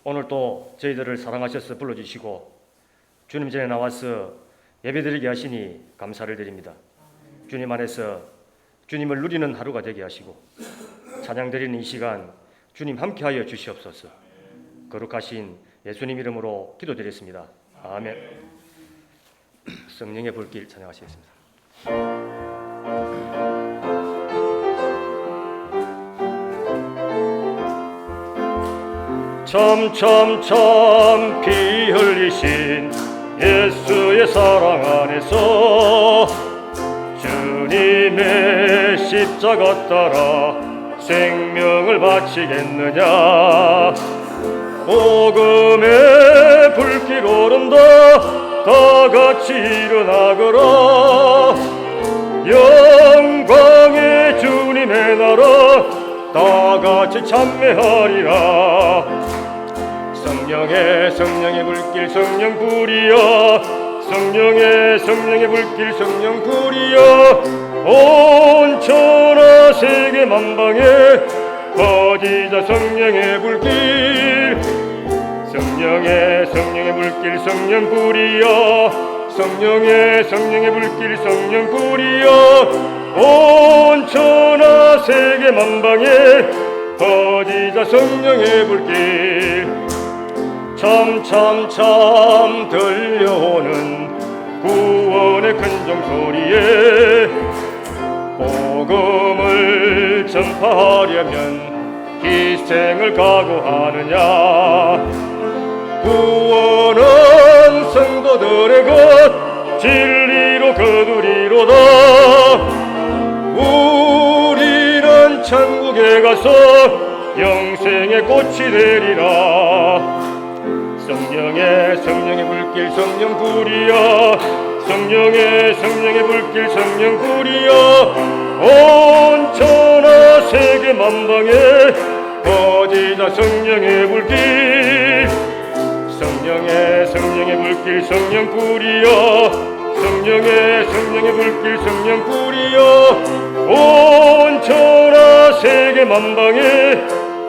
오늘 또 저희들을 사랑하셔서 불러주시고 주님 전에 나와서 예배드리게 하시니 감사를 드립니다. 주님 안에서 주님을 누리는 하루가 되게 하시고 찬양드리는 이 시간 주님 함께하여 주시옵소서. 거룩하신 예수님 이름으로 기도드렸습니다. 아멘. 성령의 불길 찬양하시겠습니다. 참 피 흘리신 예수의 사랑 안에서 주님의 십자가 따라 생명을 바치겠느냐. 복음의 불길 오른다 다 같이 일어나거라. 영광의 주님의 나라 다 같이 참매하리라. 성령의 불길 성령 불이여, 성령의 불길 성령 불이여, 온 천하 세계 만방에 퍼지자 성령의 불길. 성령의 불길 성령 불이여, 성령의 불길 성령 불이여, 온 천하 세계 만방에 퍼지자 성령의 불길. 참 들려오는 구원의 큰 종소리에 복음을 전파하려면 희생을 각오하느냐. 구원은 성도들의 것 진리로 거두리로다. 우리는 천국에 가서 영생의 꽃이 되리라. 성령의 불길 성령 불이여, 성령의 불길 성령 불이여, 온 천하 세계 만방에 퍼지자 성령의 불길. 성령의 불길 성령 불이여, 성령의 불길 성령 불이여, 온 천하 세계 만방에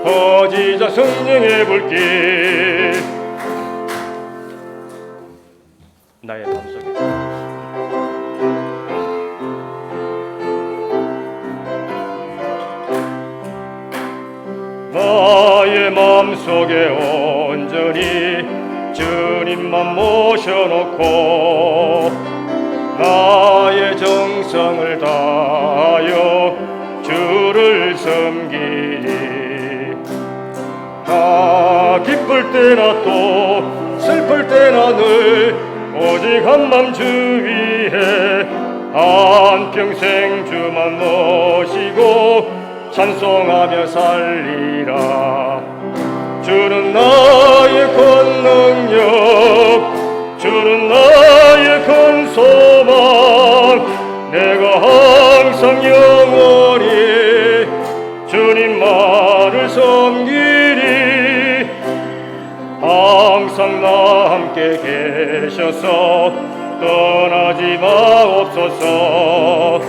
퍼지자 성령의 불길. 나의 마음속에 나의 마음속에 온전히 주님만 모셔놓고 나의 정성을 다하여 주를 섬기리. 나 기쁠 때나 또 슬플 때나 늘 오직 한맘 주 위에 한평생 주만 모시고 찬송하며 살리라. 주는 나의 큰 능력, 주는 나의 큰 소망. 내가 항상 영원히 주님만을 섬기리. 항상 나 함께 계셔서 떠나지 마옵소서.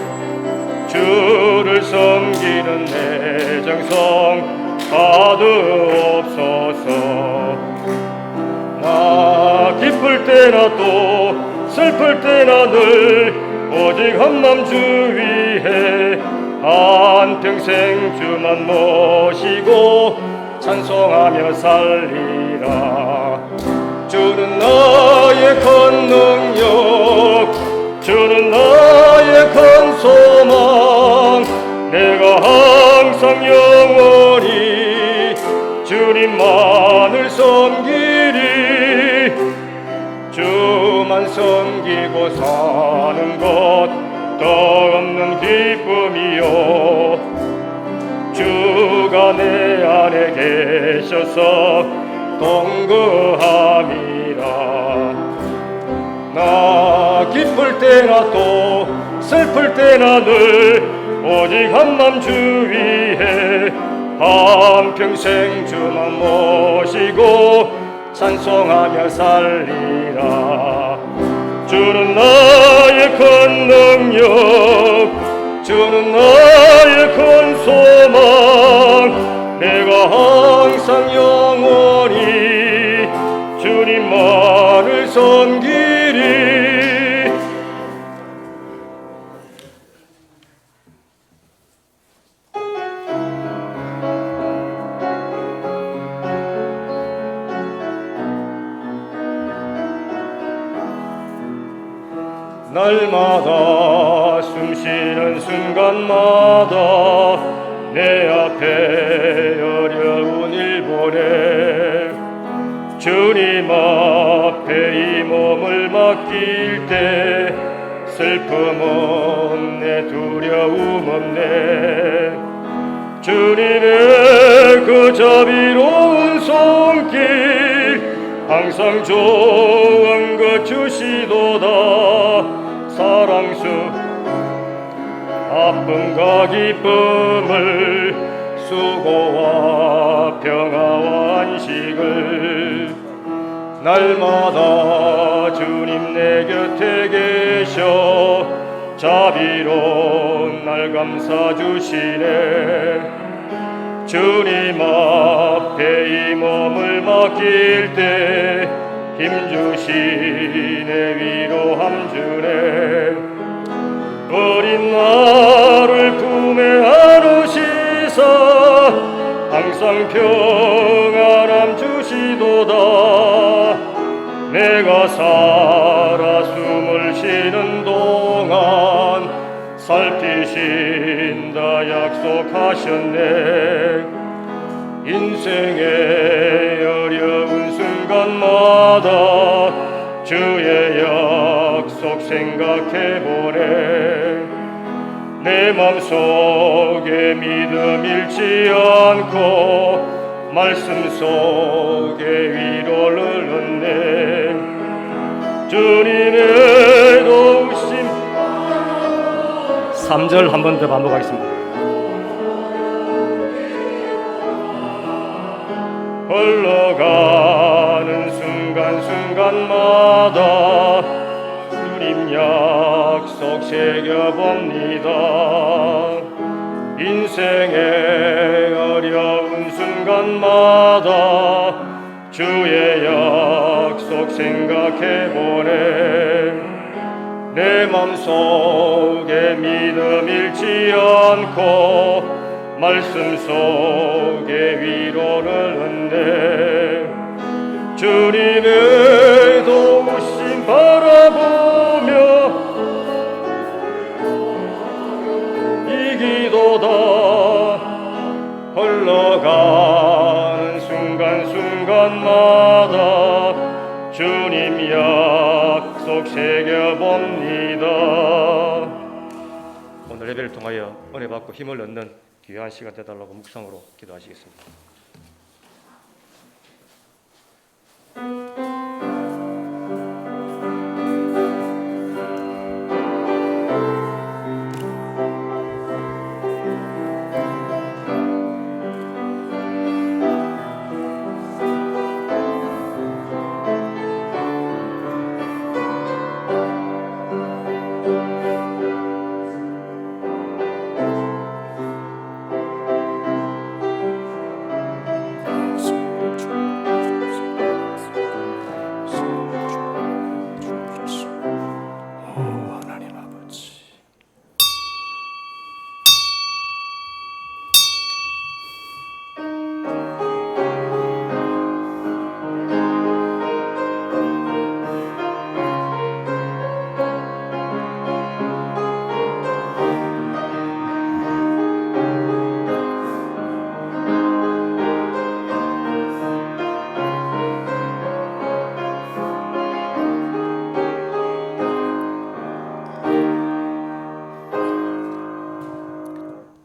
주를 섬기는 내 정성 받으옵소서. 나 기쁠 때나 또 슬플 때나 늘 오직 한맘 주 위에 한평생 주만 모시고 찬송하며 살리라. 주는 나의 큰 능력, 주는 나의 큰 소망. 내가 항상 영원히 주님만을 섬기리. 주만 섬기고 사는 것 덧없는 기쁨이요. 주가 내 안에 계셔서 동거함이라. 나 기쁠 때나 또 슬플 때나 늘 오직 한맘 주 위에 한평생 주만 모시고 찬송하며 살리라. 주는 나의 큰 능력, 주는 나의 큰 소망. 내가 항상 영원히 섬기리. 날마다 숨쉬는 순간마다 내 앞에 어려운 일 보내 주님 앞에 이 몸을 맡길 때 슬픔 없네 두려움 없네 주님의 그 자비로운 손길 항상 좋은 것 주시도다 사랑수 아픔과 기쁨을 수고와 평화와 안식을 날마다 주님 내 곁에 계셔 자비로운 날 감사 주시네 주님 앞에 이 몸을 맡길 때 힘주시네 위로함 주네 어린 나를 품에 안으시사 항상 평안함 주시도다 내가 살아 숨을 쉬는 동안 살피신다 약속하셨네 인생의 어려운 순간마다 주의 약속 생각해보네 내 맘속에 믿음 잃지 않고 말씀 속에 위로를 얻네 주님의 도우심 3절 한 번 더 반복하겠습니다. 흘러가는 순간순간마다 주님 약속 새겨봅니다. 인생의 어려운 순간마다 주의 약속 생각해보네 내 맘속에 믿음 잃지 않고 말씀 속에 위로를 얻네 주님의 도우심 바라보며 이기도다 흘러가는 순간순간마다 주님 약속 새겨봅니다. 오늘 예배를 통하여 은혜 받고 힘을 얻는 귀한 시간 되달라고 묵상으로 기도하시겠습니다.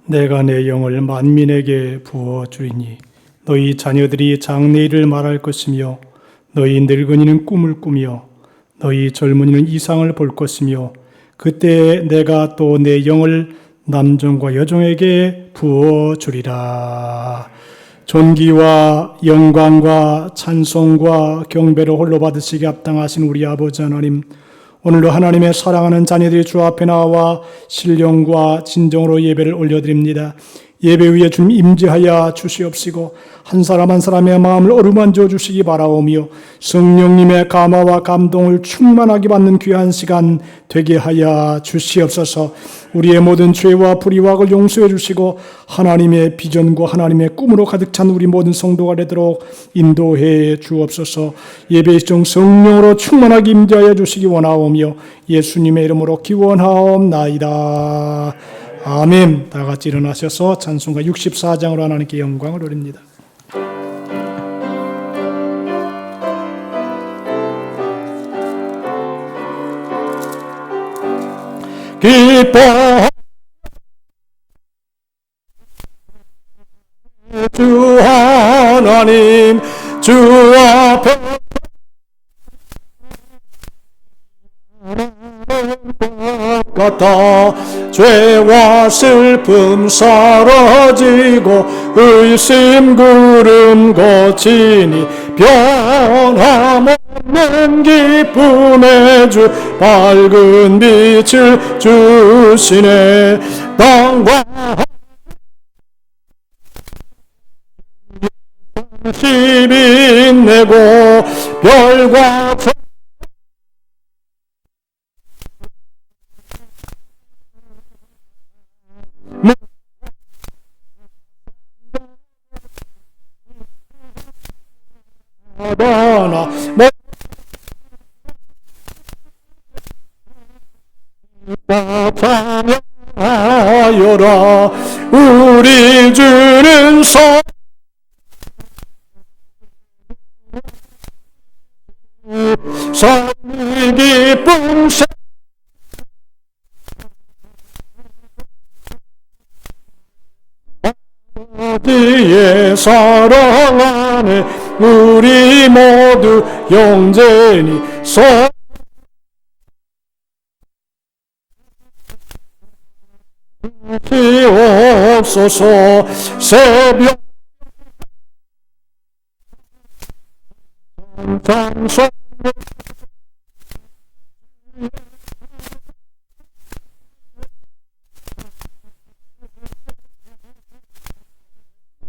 내가 내 영을 만민에게 부어주리니 너희 자녀들이 장래일을 말할 것이며 너희 늙은이는 꿈을 꾸며 너희 젊은이는 이상을 볼 것이며 그때 내가 또 내 영을 남종과 여종에게 부어주리라. 존귀와 영광과 찬송과 경배를 홀로 받으시기 합당하신 우리 아버지 하나님, 오늘도 하나님의 사랑하는 자녀들이 주 앞에 나와 신령과 진정으로 예배를 올려드립니다. 예배 위에 주님 임재하여 주시옵시고 한 사람 한 사람의 마음을 어루만져 주시기 바라오며 성령님의 감화와 감동을 충만하게 받는 귀한 시간 되게 하여 주시옵소서. 우리의 모든 죄와 불의와 악을 용서해 주시고 하나님의 비전과 하나님의 꿈으로 가득 찬 우리 모든 성도가 되도록 인도해 주옵소서. 예배 중 성령으로 충만하게 임재하여 주시기 원하오며 예수님의 이름으로 기원하옵나이다. 아멘. 다 같이 일어나셔서 찬송가 64장으로 하나님께 영광을 올립니다. 기뻐 주 하나님 주 앞에 같아 죄와 슬픔 사라지고 의심 구름 거치니 변함없는 기쁨의 주 밝은 빛을 주시네. 땅과 빛내고 별과 하나 찬양하여라. 우리 주는 선이 기쁨 어디에 사랑 안에 우리 모두 영제니 소시옵소서. 새벽 찬송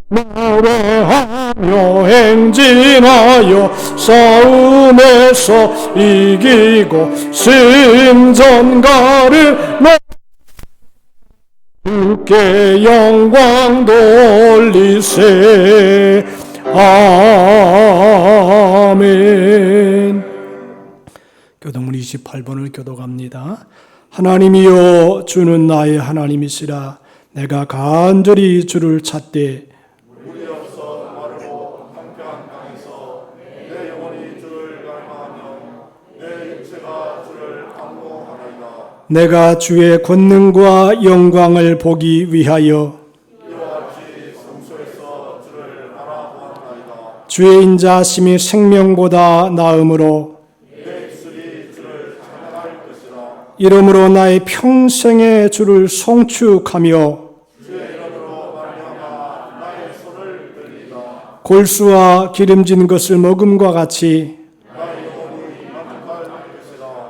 노래하며 행진하여 싸움에서 이기고 승전가를 주께 영광 돌리세. 아멘. 교독문 28번을 교독합니다. 하나님이여 주는 나의 하나님이시라. 내가 간절히 주를 찾되 물이 없어 마르고 황폐한 땅에서 내 영혼이 주를 갈망하며 내 육체가 주를 간구하나이다. 내가 주의 권능과 영광을 보기 위하여 이와 같이 성소에서 주를 바라보았나이다. 주의 인자심이 생명보다 나음으로 내 입술이 주를 찬양할 것이라. 이러므로 나의 평생의 주를 송축하며 골수와 기름진 것을 먹음과 같이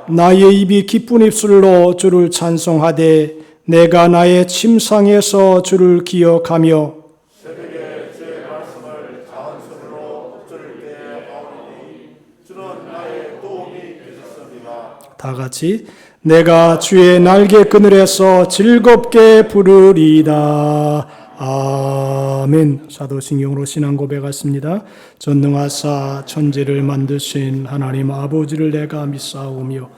나의 입이 기쁜 입술로 주를 찬송하되 내가 나의 침상에서 주를 기억하며 새벽에 주의 말씀을 자언스러로 엎드릴 때에 아오니 주는 나의 도움이 되셨습니다. 다 같이 내가 주의 날개 그늘에서 즐겁게 부르리이다. 아멘. 사도신경으로 신앙 고백하십니다. 전능하사 천지를 만드신 하나님 아버지를 내가 믿사오며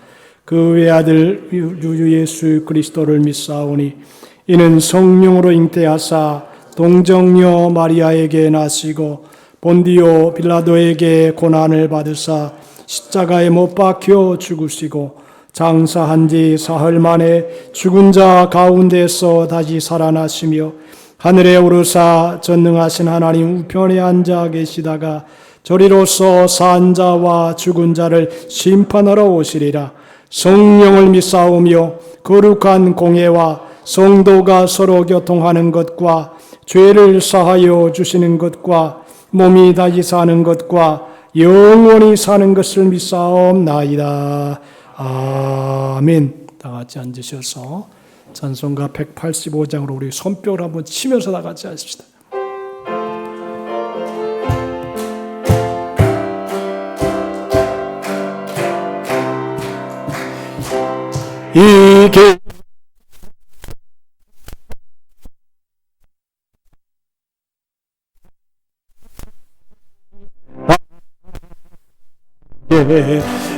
그 외아들 주 예수 그리스도를 믿사오니 이는 성령으로 잉태하사 동정녀 마리아에게 나시고 본디오 빌라도에게 고난을 받으사 십자가에 못 박혀 죽으시고 장사한 지 사흘 만에 죽은 자 가운데서 다시 살아나시며 하늘에 오르사 전능하신 하나님 우편에 앉아 계시다가 저리로서 산 자와 죽은 자를 심판하러 오시리라. 성령을 믿사오며 거룩한 공예와 성도가 서로 교통하는 것과 죄를 사하여 주시는 것과 몸이 다시 사는 것과 영원히 사는 것을 믿사옵나이다. 아멘. 다 같이 앉으셔서 찬송가 185장으로 우리 손뼉을 한번 치면서 나가지 않습시다. 이게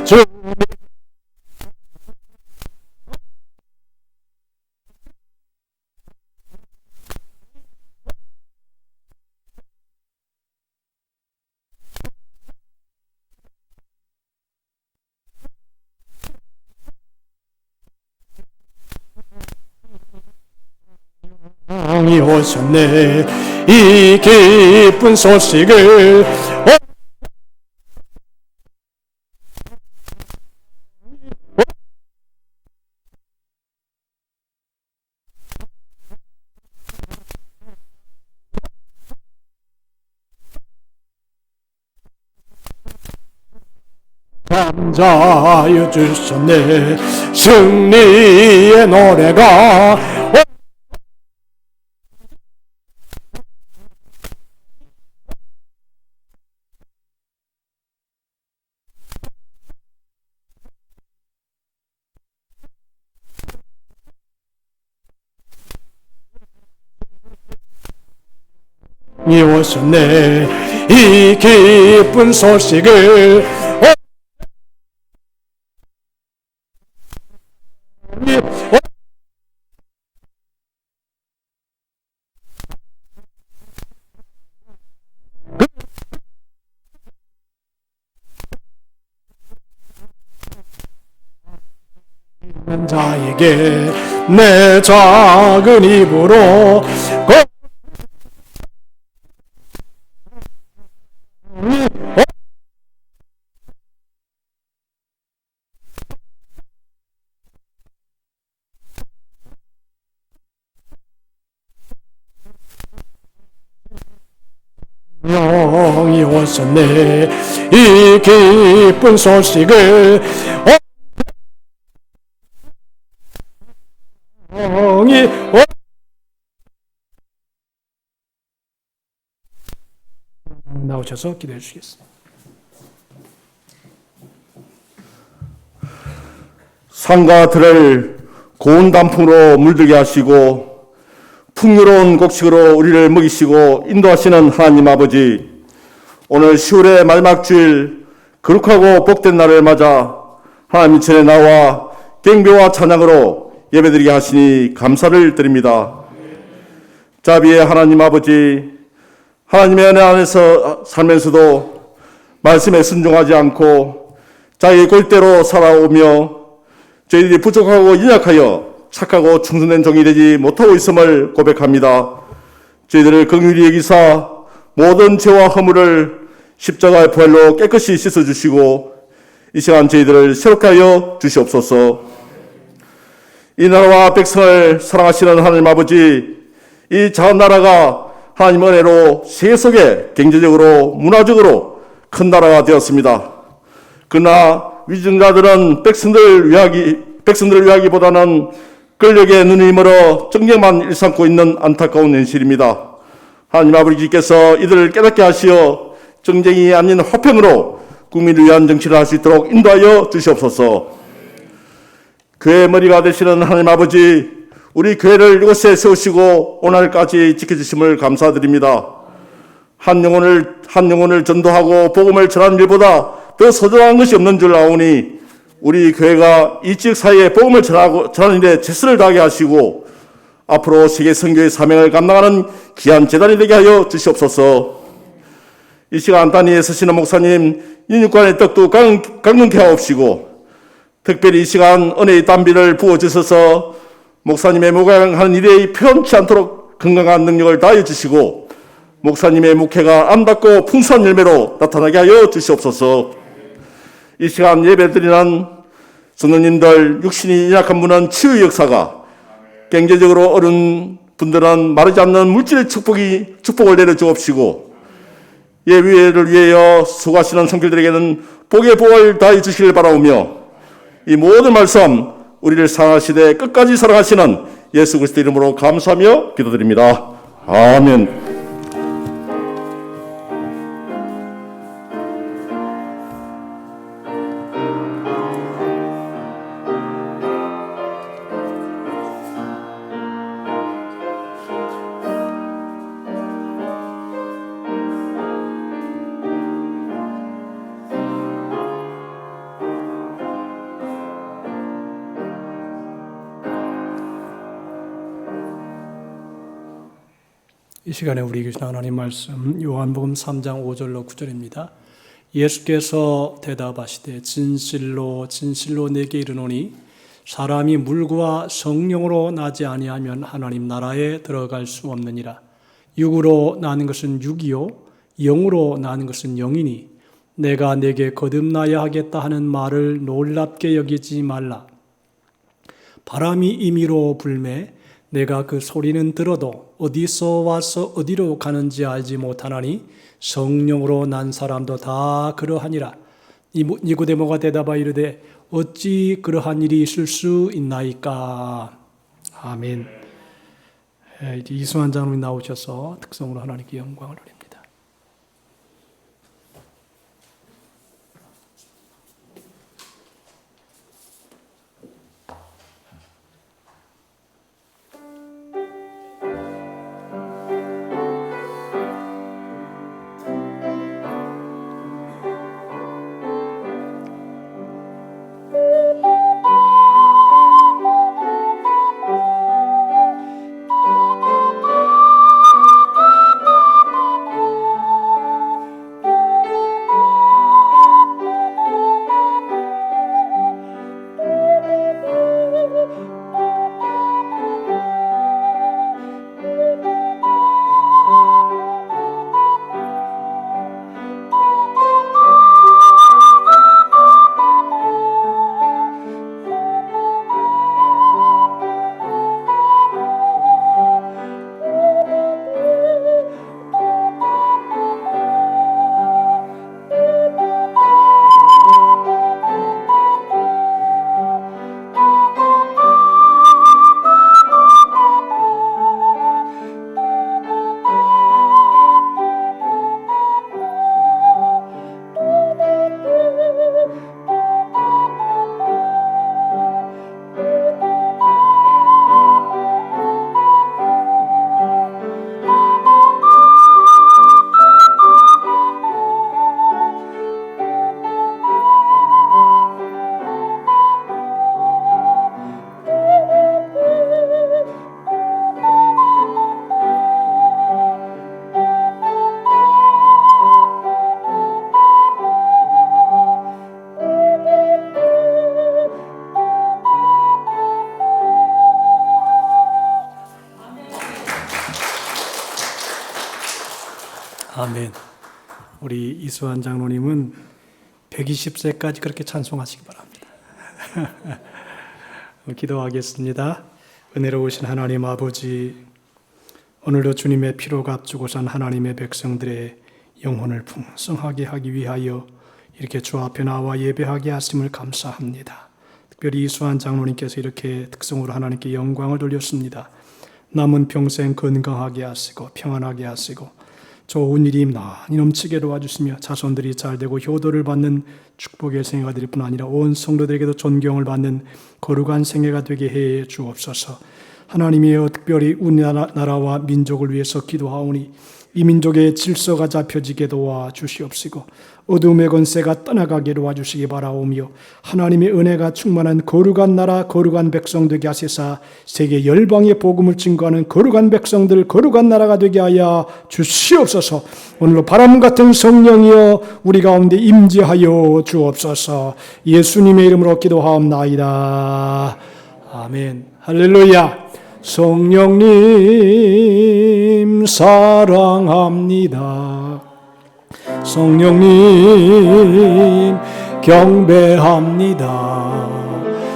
주 이 오셨네. 이 기쁜 소식을 감사여 주셨네. 승리의 노래가 이 오셨네. 이 기쁜 소식을 자에게 내 작은 입으로 영이 오셨네. 이 기쁜 소식을 영이 나오셔서 기도해 주시겠습니다. 산과 들을 고운 단풍으로 물들게 하시고 풍요로운 곡식으로 우리를 먹이시고 인도하시는 하나님 아버지, 오늘 10월의 마지막 주일 거룩하고 복된 날을 맞아 하나님 전에 나와 경배와 찬양으로 예배드리게 하시니 감사를 드립니다. 자비의 하나님 아버지, 하나님의 은혜 안에서 살면서도 말씀에 순종하지 않고 자기 골대로 살아오며 저희들이 부족하고 연약하여 착하고 충성된 종이 되지 못하고 있음을 고백합니다. 저희들을 긍휼히 여기사 모든 죄와 허물을 십자가의 부활로 깨끗이 씻어주시고 이 시간 저희들을 새롭게 하여 주시옵소서. 이 나라와 백성을 사랑하시는 하나님 아버지, 이 작은 나라가 하나님 은혜로 세계 속에 경제적으로 문화적으로 큰 나라가 되었습니다. 그러나 위증자들은 백성들을 위하기보다는 권력에 눈이 멀어 정쟁만 일삼고 있는 안타까운 현실입니다. 하나님 아버지께서 이들을 깨닫게 하시어 정쟁이 아닌 화평으로 국민을 위한 정치를 할 수 있도록 인도하여 주시옵소서. 교회의 머리가 되시는 하나님 아버지, 우리 교회를 이곳에 세우시고 오늘까지 지켜주심을 감사드립니다. 한 영혼을 전도하고 복음을 전하는 일보다 더 소중한 것이 없는 줄 아오니 우리 교회가 이 지역 사회에 복음을 전하는 일에 최선을 다하게 하시고 앞으로 세계 선교의 사명을 감당하는 귀한 재단이 되게 하여 주시옵소서. 이 시간 단위에 서시는 목사님 인육관의 떡도 강건케 하옵시고 특별히 이 시간 은혜의 담비를 부어주셔서 목사님의 목양하는 일에 편치 않도록 건강한 능력을 다해 주시고 목사님의 목회가 아름답고 풍성한 열매로 나타나게 하여 주시옵소서. 이 시간 예배드리는 성도님들, 육신이 연약한 분은 치유의 역사가, 경제적으로 어려운 분들은 마르지 않는 물질의 축복을 내려주옵시고 예배를 위하여 수고하시는 성도들에게는 복의 복을 다해 주시길 바라오며 이 모든 말씀 우리를 사랑하시되 끝까지 사랑하시는 예수 그리스도 이름으로 감사하며 기도드립니다. 아멘. 이 시간에 우리 주신 하나님 말씀 요한복음 3장 5절로 9절입니다. 예수께서 대답하시되 진실로 진실로 내게 이르노니 사람이 물과 성령으로 나지 아니하면 하나님 나라에 들어갈 수 없느니라. 육으로 나는 것은 육이요 영으로 나는 것은 영이니 내가 내게 거듭나야 하겠다 하는 말을 놀랍게 여기지 말라. 바람이 임의로 불매 내가 그 소리는 들어도 어디서 와서 어디로 가는지 알지 못하나니 성령으로 난 사람도 다 그러하니라. 니고데모가 대답하여 이르되 어찌 그러한 일이 있을 수 있나이까. 아멘. 이제 이수환 장로님 나오셔서 특성으로 하나님께 영광을 드립니다. 아멘. 우리 이수환 장로님은 120세까지 그렇게 찬송하시기 바랍니다. 기도하겠습니다. 은혜로우신 하나님 아버지, 오늘도 주님의 피로 값주고 산 하나님의 백성들의 영혼을 풍성하게 하기 위하여 이렇게 주 앞에 나와 예배하게 하심을 감사합니다. 특별히 이수환 장로님께서 이렇게 특성으로 하나님께 영광을 돌렸습니다. 남은 평생 건강하게 하시고 평안하게 하시고 좋은 일이 많이 넘치게 도와주시며 자손들이 잘되고 효도를 받는 축복의 생애가 될 뿐 아니라 온 성도들에게도 존경을 받는 거룩한 생애가 되게 해 주옵소서. 하나님이여, 특별히 우리나라와 민족을 위해서 기도하오니 이 민족의 질서가 잡혀지게 도와주시옵시고 어둠의 권세가 떠나가게 도와주시기 바라오며 하나님의 은혜가 충만한 거룩한 나라 거룩한 백성 되게 하시사 세계 열방의 복음을 증거하는 거룩한 백성들 거룩한 나라가 되게 하여 주시옵소서. 오늘로 바람 같은 성령이여 우리 가운데 임재하여 주옵소서. 예수님의 이름으로 기도하옵나이다. 아멘. 할렐루야. 성령님 사랑합니다. 성령님 경배합니다.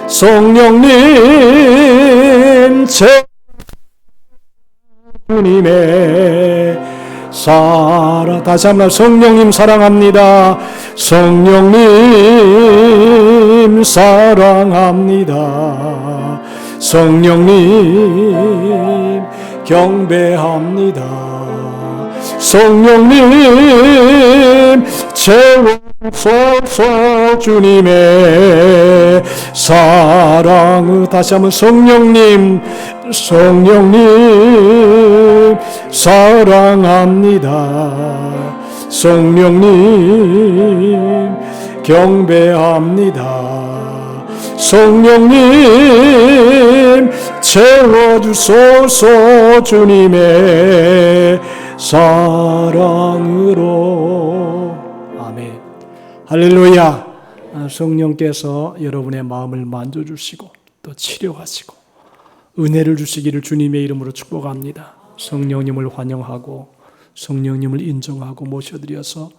성령님 제 주님의 다시 한번 성령님 사랑합니다. 성령님 사랑합니다. 성령님 경배합니다. 성령님 채워소서. 주님의 사랑을 다시 한번 성령님 사랑합니다. 성령님 경배합니다. 성령님 채워주소서. 주님의 사랑으로. 아멘. 할렐루야. 성령께서 여러분의 마음을 만져주시고 또 치료하시고 은혜를 주시기를 주님의 이름으로 축복합니다. 성령님을 환영하고 성령님을 인정하고 모셔드려서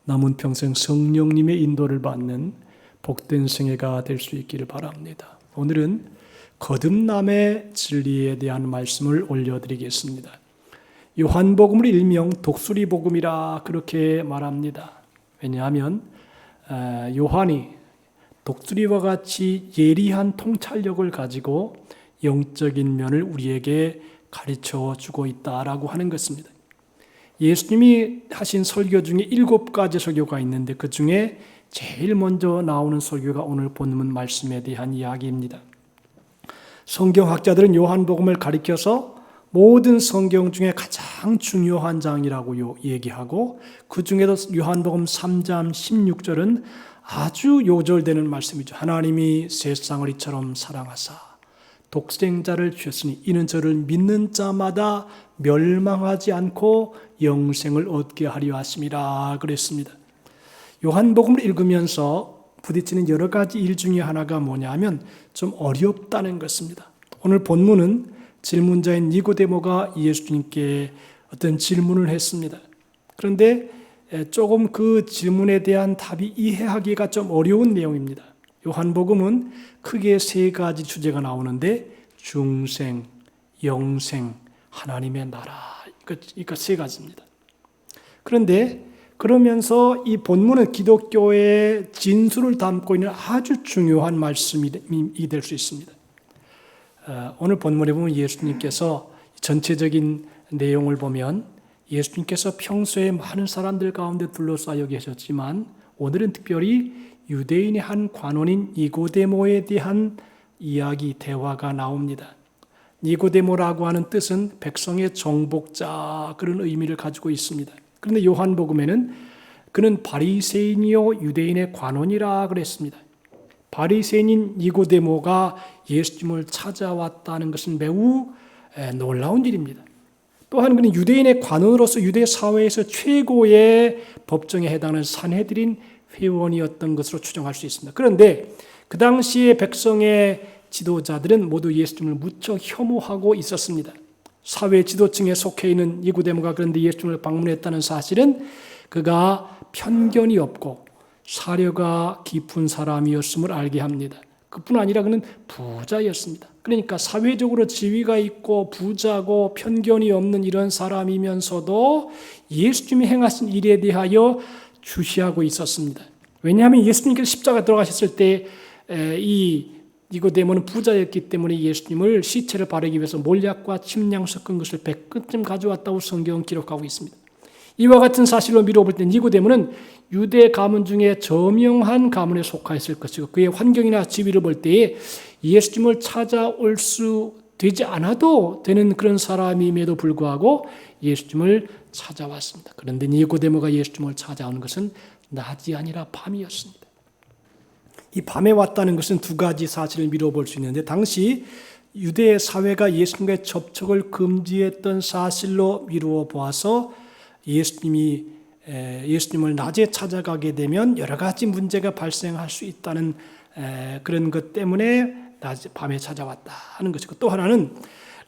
남은 평생 성령님의 인도를 받는 복된 생애가 될 수 있기를 바랍니다. 오늘은 거듭남의 진리에 대한 말씀을 올려드리겠습니다. 요한복음을 일명 독수리복음이라 그렇게 말합니다. 왜냐하면 요한이 독수리와 같이 예리한 통찰력을 가지고 영적인 면을 우리에게 가르쳐 주고 있다라고 하는 것입니다. 예수님이 하신 설교 중에 7가지 설교가 있는데 그 중에 제일 먼저 나오는 설교가 오늘 본문 말씀에 대한 이야기입니다. 성경학자들은 요한복음을 가리켜서 모든 성경 중에 가장 중요한 장이라고 얘기하고 그 중에도 요한복음 3장 16절은 아주 요절되는 말씀이죠. 하나님이 세상을 이처럼 사랑하사 독생자를 주셨으니 이는 저를 믿는 자마다 멸망하지 않고 영생을 얻게 하려 하심이라 그랬습니다. 요한복음을 읽으면서 부딪히는 여러 가지 일 중에 하나가 뭐냐면 좀 어렵다는 것입니다. 오늘 본문은 질문자인 니고데모가 예수님께 어떤 질문을 했습니다. 그런데 조금 그 질문에 대한 답이 이해하기가 좀 어려운 내용입니다. 요한복음은 크게 3가지 주제가 나오는데 중생, 영생, 하나님의 나라, 그러니까 3가지입니다. 그런데 그러면서 이 본문은 기독교의 진수를 담고 있는 아주 중요한 말씀이 될 수 있습니다. 오늘 본문에 보면 예수님께서 전체적인 내용을 보면 예수님께서 평소에 많은 사람들 가운데 둘러싸여 계셨지만 오늘은 특별히 유대인의 한 관원인 니고데모에 대한 이야기, 대화가 나옵니다. 니고데모라고 하는 뜻은 백성의 정복자 그런 의미를 가지고 있습니다. 그런데 요한복음에는 그는 바리새인이요 유대인의 관원이라 그랬습니다. 바리새인인 니고데모가 예수님을 찾아왔다는 것은 매우 놀라운 일입니다. 또한 그는 유대인의 관원으로서 유대 사회에서 최고의 법정에 해당하는 산헤드린 회원이었던 것으로 추정할 수 있습니다. 그런데 그 당시의 백성의 지도자들은 모두 예수님을 무척 혐오하고 있었습니다. 사회 지도층에 속해 있는 니고데모가 그런데 예수님을 방문했다는 사실은 그가 편견이 없고 사려가 깊은 사람이었음을 알게 합니다. 그뿐 아니라 그는 부자였습니다. 그러니까 사회적으로 지위가 있고 부자고 편견이 없는 이런 사람이면서도 예수님이 행하신 일에 대하여 주시하고 있었습니다. 왜냐하면 예수님께서 십자가에 들어가셨을 때 이 니고데모는 부자였기 때문에 예수님을 시체를 바르기 위해서 몰약과 침량 섞은 것을 100근쯤 가져왔다고 성경은 기록하고 있습니다. 이와 같은 사실로 미뤄볼 때 니고데모는 유대 가문 중에 저명한 가문에 속하였을 것이고 그의 환경이나 지위를 볼 때에 예수님을 찾아올 수 되지 않아도 되는 그런 사람임에도 불구하고 예수님을 찾아왔습니다. 그런데 니고데모가 예수님을 찾아온 것은 낮이 아니라 밤이었습니다. 이 밤에 왔다는 것은 2가지 사실을 미뤄볼 수 있는데 당시 유대 사회가 예수님과의 접촉을 금지했던 사실로 미루어 보아서 예수님을 낮에 찾아가게 되면 여러 가지 문제가 발생할 수 있다는 그런 것 때문에 밤에 찾아왔다 하는 것이고 또 하나는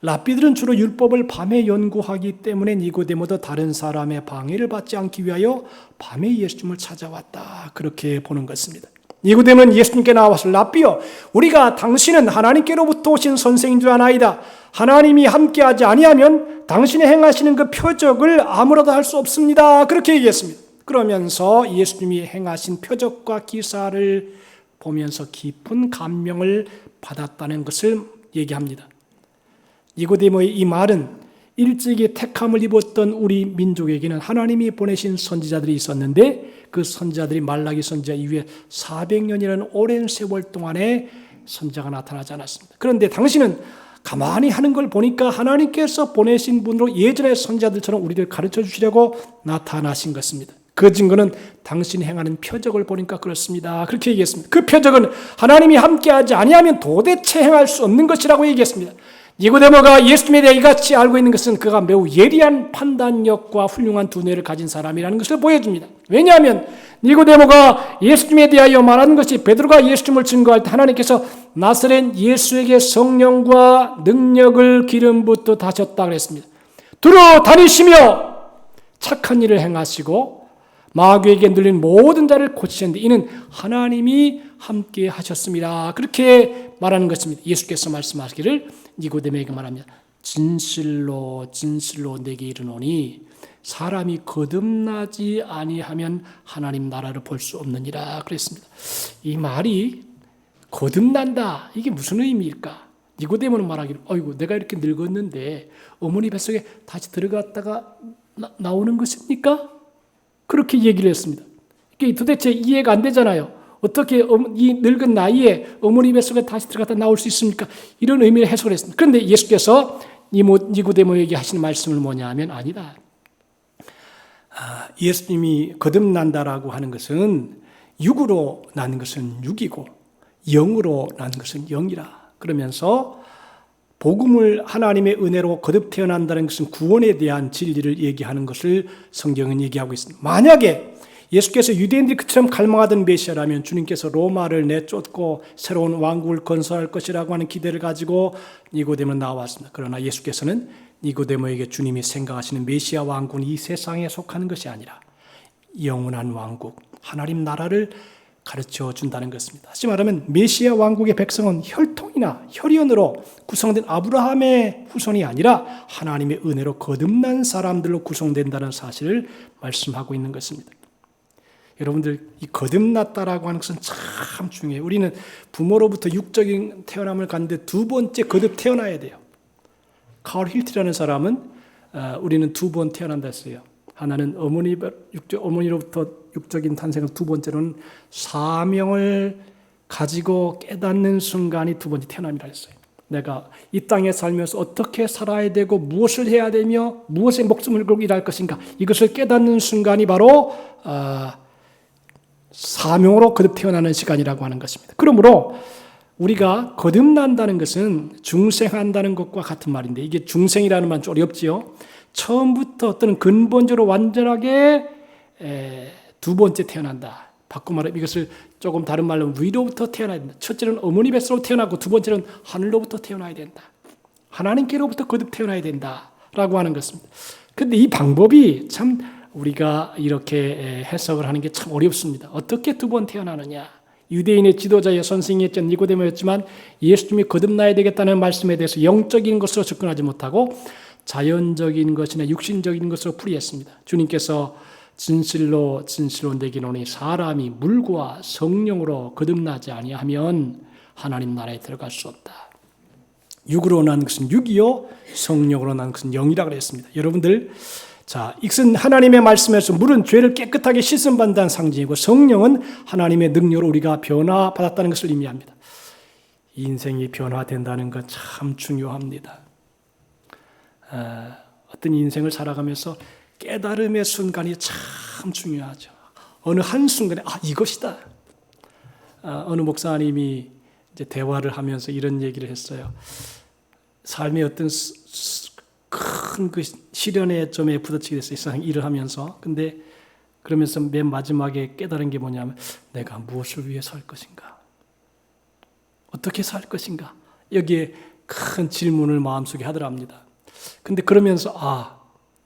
랍비들은 주로 율법을 밤에 연구하기 때문에 니고데모도 다른 사람의 방해를 받지 않기 위하여 밤에 예수님을 찾아왔다 그렇게 보는 것입니다. 니고데모는 예수님께 나와서 랍비여 우리가 당신은 하나님께로부터 오신 선생인 줄 아나이다. 하나님이 함께하지 아니하면 당신이 행하시는 그 표적을 아무라도 할 수 없습니다. 그렇게 얘기했습니다. 그러면서 예수님이 행하신 표적과 기사를 보면서 깊은 감명을 받았다는 것을 얘기합니다. 니고데모의 이 말은 일찍이 택함을 입었던 우리 민족에게는 하나님이 보내신 선지자들이 있었는데 그 선지자들이 말라기 선지자 이후에 400년이라는 오랜 세월 동안에 선지자가 나타나지 않았습니다. 그런데 당신은 가만히 하는 걸 보니까 하나님께서 보내신 분으로 예전의 선지자들처럼 우리를 가르쳐 주시려고 나타나신 것입니다. 그 증거는 당신이 행하는 표적을 보니까 그렇습니다. 그렇게 얘기했습니다. 그 표적은 하나님이 함께하지 아니하면 도대체 행할 수 없는 것이라고 얘기했습니다. 니고데모가 예수님에 대해 이같이 알고 있는 것은 그가 매우 예리한 판단력과 훌륭한 두뇌를 가진 사람이라는 것을 보여줍니다. 왜냐하면 니고데모가 예수님에 대하여 말하는 것이 베드로가 예수님을 증거할 때 하나님께서 나사렛 예수에게 성령과 능력을 기름 붓듯 하셨다 그랬습니다. 두루 다니시며 착한 일을 행하시고 마귀에게 눌린 모든 자를 고치셨는데 이는 하나님이 함께 하셨습니다. 그렇게 말하는 것입니다. 예수께서 말씀하시기를 니고데모에게 말합니다. 진실로 진실로 내게 이르노니 사람이 거듭나지 아니하면 하나님 나라를 볼 수 없느니라 그랬습니다. 이 말이 거듭난다 이게 무슨 의미일까? 니고데모는 말하기를 어이구 내가 이렇게 늙었는데 어머니 뱃속에 다시 들어갔다가 나오는 것입니까? 그렇게 얘기를 했습니다. 이게 도대체 이해가 안 되잖아요. 어떻게 이 늙은 나이에 어머니 뱃속에 다시 들어갔다 나올 수 있습니까? 이런 의미를 해석을 했습니다. 그런데 예수께서 니고데모에게 하시는 말씀은 뭐냐 하면 아니다. 예수님이 거듭난다라고 하는 것은 육으로 나는 것은 육이고 영으로 나는 것은 영이라. 그러면서 복음을 하나님의 은혜로 거듭 태어난다는 것은 구원에 대한 진리를 얘기하는 것을 성경은 얘기하고 있습니다. 만약에 예수께서 유대인들이 그처럼 갈망하던 메시아라면 주님께서 로마를 내쫓고 새로운 왕국을 건설할 것이라고 하는 기대를 가지고 니고데모는 나왔습니다. 그러나 예수께서는 니고데모에게 주님이 생각하시는 메시아 왕국은 이 세상에 속하는 것이 아니라 영원한 왕국, 하나님 나라를 가르쳐 준다는 것입니다. 다시 말하면 메시아 왕국의 백성은 혈통이나 혈연으로 구성된 아브라함의 후손이 아니라 하나님의 은혜로 거듭난 사람들로 구성된다는 사실을 말씀하고 있는 것입니다. 여러분들 이 거듭났다라고 하는 것은 참 중요해요. 우리는 부모로부터 육적인 태어남을 갖는데 두 번째 거듭 태어나야 돼요. 카울 힐트라는 사람은 우리는 두 번 태어난다 했어요. 하나는 어머니로부터 육적인 탄생을, 두 번째로는 사명을 가지고 깨닫는 순간이 두 번째 태어남이라 했어요. 내가 이 땅에 살면서 어떻게 살아야 되고 무엇을 해야 되며 무엇에 목숨을 걸고 일할 것인가 이것을 깨닫는 순간이 바로 사명으로 거듭 태어나는 시간이라고 하는 것입니다. 그러므로 우리가 거듭난다는 것은 중생한다는 것과 같은 말인데 이게 중생이라는 말은 좀 어렵지요. 처음부터 또는 근본적으로 완전하게 두 번째 태어난다. 바꿔 말하면 이것을 조금 다른 말로 위로부터 태어나야 된다. 첫째는 어머니 뱃속으로 태어나고 두 번째는 하늘로부터 태어나야 된다. 하나님께로부터 거듭 태어나야 된다라고 하는 것입니다. 그런데 이 방법이 참 우리가 이렇게 해석을 하는 게 참 어렵습니다. 어떻게 두 번 태어나느냐? 유대인의 지도자의 선생이었던 니고데모였지만 예수님이 거듭나야 되겠다는 말씀에 대해서 영적인 것으로 접근하지 못하고 자연적인 것이나 육신적인 것으로 풀이했습니다. 주님께서 진실로 진실로 내게 이르노니 사람이 물과 성령으로 거듭나지 아니하면 하나님 나라에 들어갈 수 없다. 육으로 난 것은 육이요 성령으로 난 것은 영이라 그랬습니다. 여러분들 자, 이것은 하나님의 말씀에서 물은 죄를 깨끗하게 씻음 받는다는 상징이고 성령은 하나님의 능력으로 우리가 변화받았다는 것을 의미합니다. 인생이 변화된다는 건 참 중요합니다. 어떤 인생을 살아가면서 깨달음의 순간이 참 중요하죠. 어느 한순간에 이것이다. 어느 목사님이 이제 대화를 하면서 이런 얘기를 했어요. 삶의 어떤 큰 그 시련의 점에 부딪히게 됐어요. 세상 일을 하면서. 근데 그러면서 맨 마지막에 깨달은 게 뭐냐면 내가 무엇을 위해 살 것인가? 어떻게 살 것인가? 여기에 큰 질문을 마음속에 하더랍니다. 근데 그러면서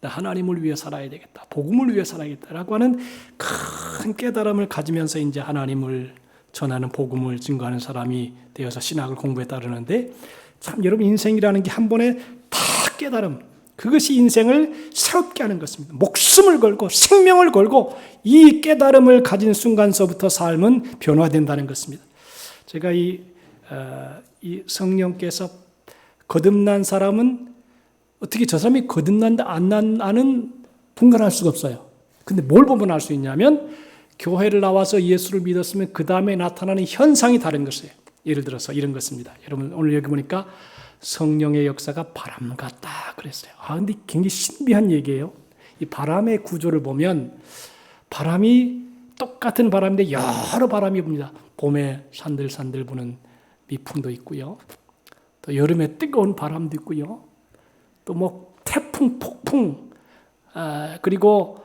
나 하나님을 위해 살아야 되겠다. 복음을 위해 살아야겠다라고 하는 큰 깨달음을 가지면서 이제 하나님을 전하는 복음을 증거하는 사람이 되어서 신학을 공부했다 그러는데 참 여러분 인생이라는 게 한 번에 다 깨달음 그것이 인생을 새롭게 하는 것입니다. 목숨을 걸고 생명을 걸고 이 깨달음을 가진 순간서부터 삶은 변화된다는 것입니다. 제가 이 성령께서 거듭난 사람은 어떻게 저 사람이 거듭난다 안 난다는 분간할 수가 없어요. 근데 뭘 보면 알 수 있냐면 교회를 나와서 예수를 믿었으면 그 다음에 나타나는 현상이 다른 것이에요. 예를 들어서 이런 것입니다. 여러분 오늘 여기 보니까 성령의 역사가 바람 같다 그랬어요. 근데 굉장히 신비한 얘기예요. 이 바람의 구조를 보면 바람이 똑같은 바람인데 여러 바람이 붑니다. 봄에 산들산들 부는 미풍도 있고요. 또 여름에 뜨거운 바람도 있고요. 또 뭐 태풍, 폭풍, 그리고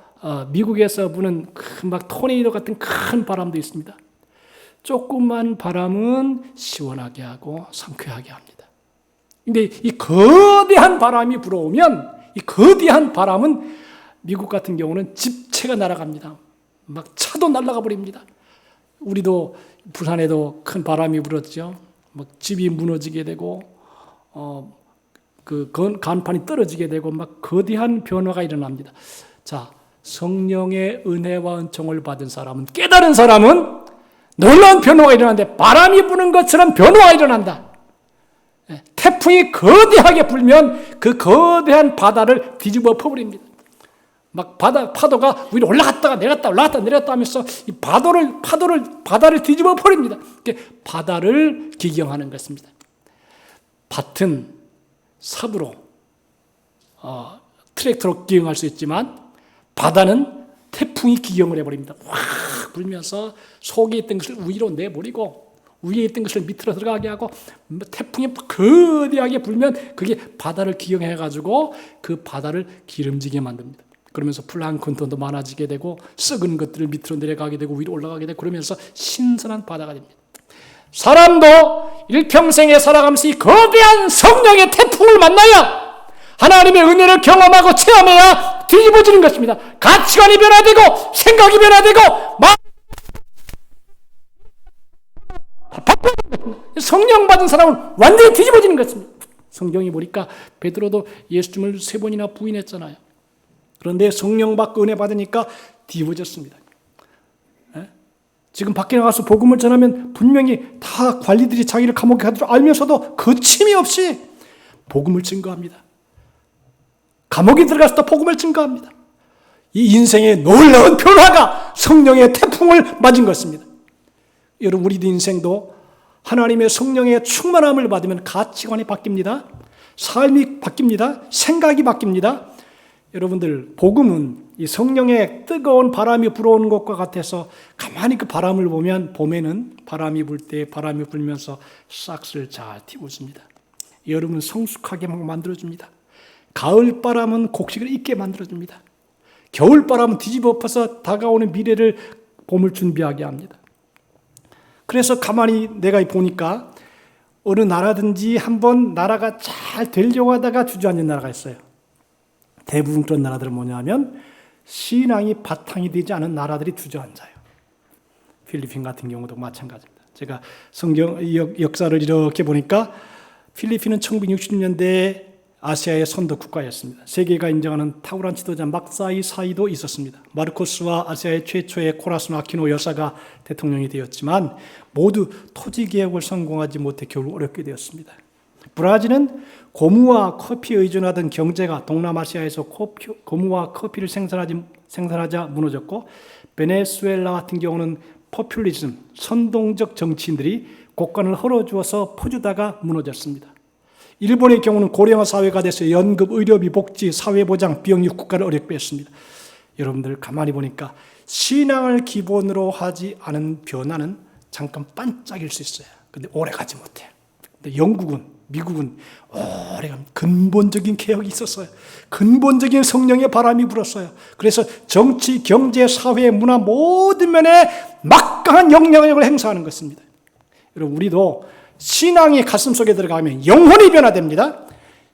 미국에서 부는 막 토네이도 같은 큰 바람도 있습니다. 조그만 바람은 시원하게 하고 상쾌하게 합니다. 근데 이 거대한 바람이 불어오면 이 거대한 바람은 미국 같은 경우는 집체가 날아갑니다. 막 차도 날아가 버립니다. 우리도 부산에도 큰 바람이 불었죠. 막 집이 무너지게 되고 그 간판이 떨어지게 되고 막 거대한 변화가 일어납니다. 자, 성령의 은혜와 은총을 받은 사람은 깨달은 사람은 놀라운 변화가 일어나는데 바람이 부는 것처럼 변화가 일어난다. 태풍이 거대하게 불면 그 거대한 바다를 뒤집어 엎어버립니다. 막 파도가 위로 올라갔다가 내렸다 올라갔다 내렸다 하면서 이 바다를 뒤집어 버립니다. 바다를 기경하는 것입니다. 밭은 삽으로 트랙터로 기경할 수 있지만 바다는 태풍이 기경을 해버립니다. 확 불면서 속에 있던 것을 위로 내버리고 위에 있던 것을 밑으로 들어가게 하고 태풍이 거대하게 불면 그게 바다를 기경해가지고 그 바다를 기름지게 만듭니다. 그러면서 플랑크톤도 많아지게 되고 썩은 것들을 밑으로 내려가게 되고 위로 올라가게 되고 그러면서 신선한 바다가 됩니다. 사람도 일평생에 살아가면서 이 거대한 성령의 태풍을 만나야 하나님의 은혜를 경험하고 체험해야 뒤집어지는 것입니다. 가치관이 변화되고 생각이 변화되고 성령 받은 사람은 완전히 뒤집어지는 것입니다. 성경이 보니까 베드로도 예수님을 3번이나 부인했잖아요. 그런데 성령 받고 은혜 받으니까 뒤집어졌습니다. 지금 밖에 나가서 복음을 전하면 분명히 다 관리들이 자기를 감옥에 가두려 알면서도 거침이 없이 복음을 증거합니다. 감옥에 들어가서도 복음을 증거합니다. 이 인생의 놀라운 변화가 성령의 태풍을 맞은 것입니다. 여러분 우리들 인생도 하나님의 성령의 충만함을 받으면 가치관이 바뀝니다. 삶이 바뀝니다. 생각이 바뀝니다. 여러분들 복음은 이 성령의 뜨거운 바람이 불어오는 것과 같아서 가만히 그 바람을 보면 봄에는 바람이 불 때 바람이 불면서 싹스를 잘 틔워줍니다. 여름은 성숙하게 막 만들어줍니다. 가을 바람은 곡식을 익게 만들어줍니다. 겨울 바람은 뒤집어 엎어서 다가오는 미래를 봄을 준비하게 합니다. 그래서 가만히 내가 보니까 어느 나라든지 한번 나라가 잘 되려고 하다가 주저앉는 나라가 있어요. 대부분 그런 나라들은 뭐냐면 신앙이 바탕이 되지 않은 나라들이 주저앉아요. 필리핀 같은 경우도 마찬가지입니다. 제가 성경 역사를 이렇게 보니까 필리핀은 1960년대에 아시아의 선도 국가였습니다. 세계가 인정하는 탁월한 지도자 막사이 사이도 있었습니다. 마르코스와 아시아의 최초의 코라스노 아키노 여사가 대통령이 되었지만 모두 토지개혁을 성공하지 못해 결국 어렵게 되었습니다. 브라질은 고무와 커피에 의존하던 경제가 동남아시아에서 고무와 커피를 생산하자 무너졌고 베네수엘라 같은 경우는 포퓰리즘, 선동적 정치인들이 곳간을 헐어주어서 퍼주다가 무너졌습니다. 일본의 경우는 고령화 사회가 돼서 연금, 의료비, 복지, 사회보장, 비영리 국가를 어렵게 했습니다. 여러분들 가만히 보니까 신앙을 기본으로 하지 않은 변화는 잠깐 반짝일 수 있어요. 근데 오래 가지 못해요. 근데 영국은, 미국은 오래간 근본적인 개혁이 있었어요. 근본적인 성령의 바람이 불었어요. 그래서 정치, 경제, 사회, 문화 모든 면에 막강한 영향력을 행사하는 것입니다. 여러분 우리도 신앙이 가슴속에 들어가면 영혼이 변화됩니다.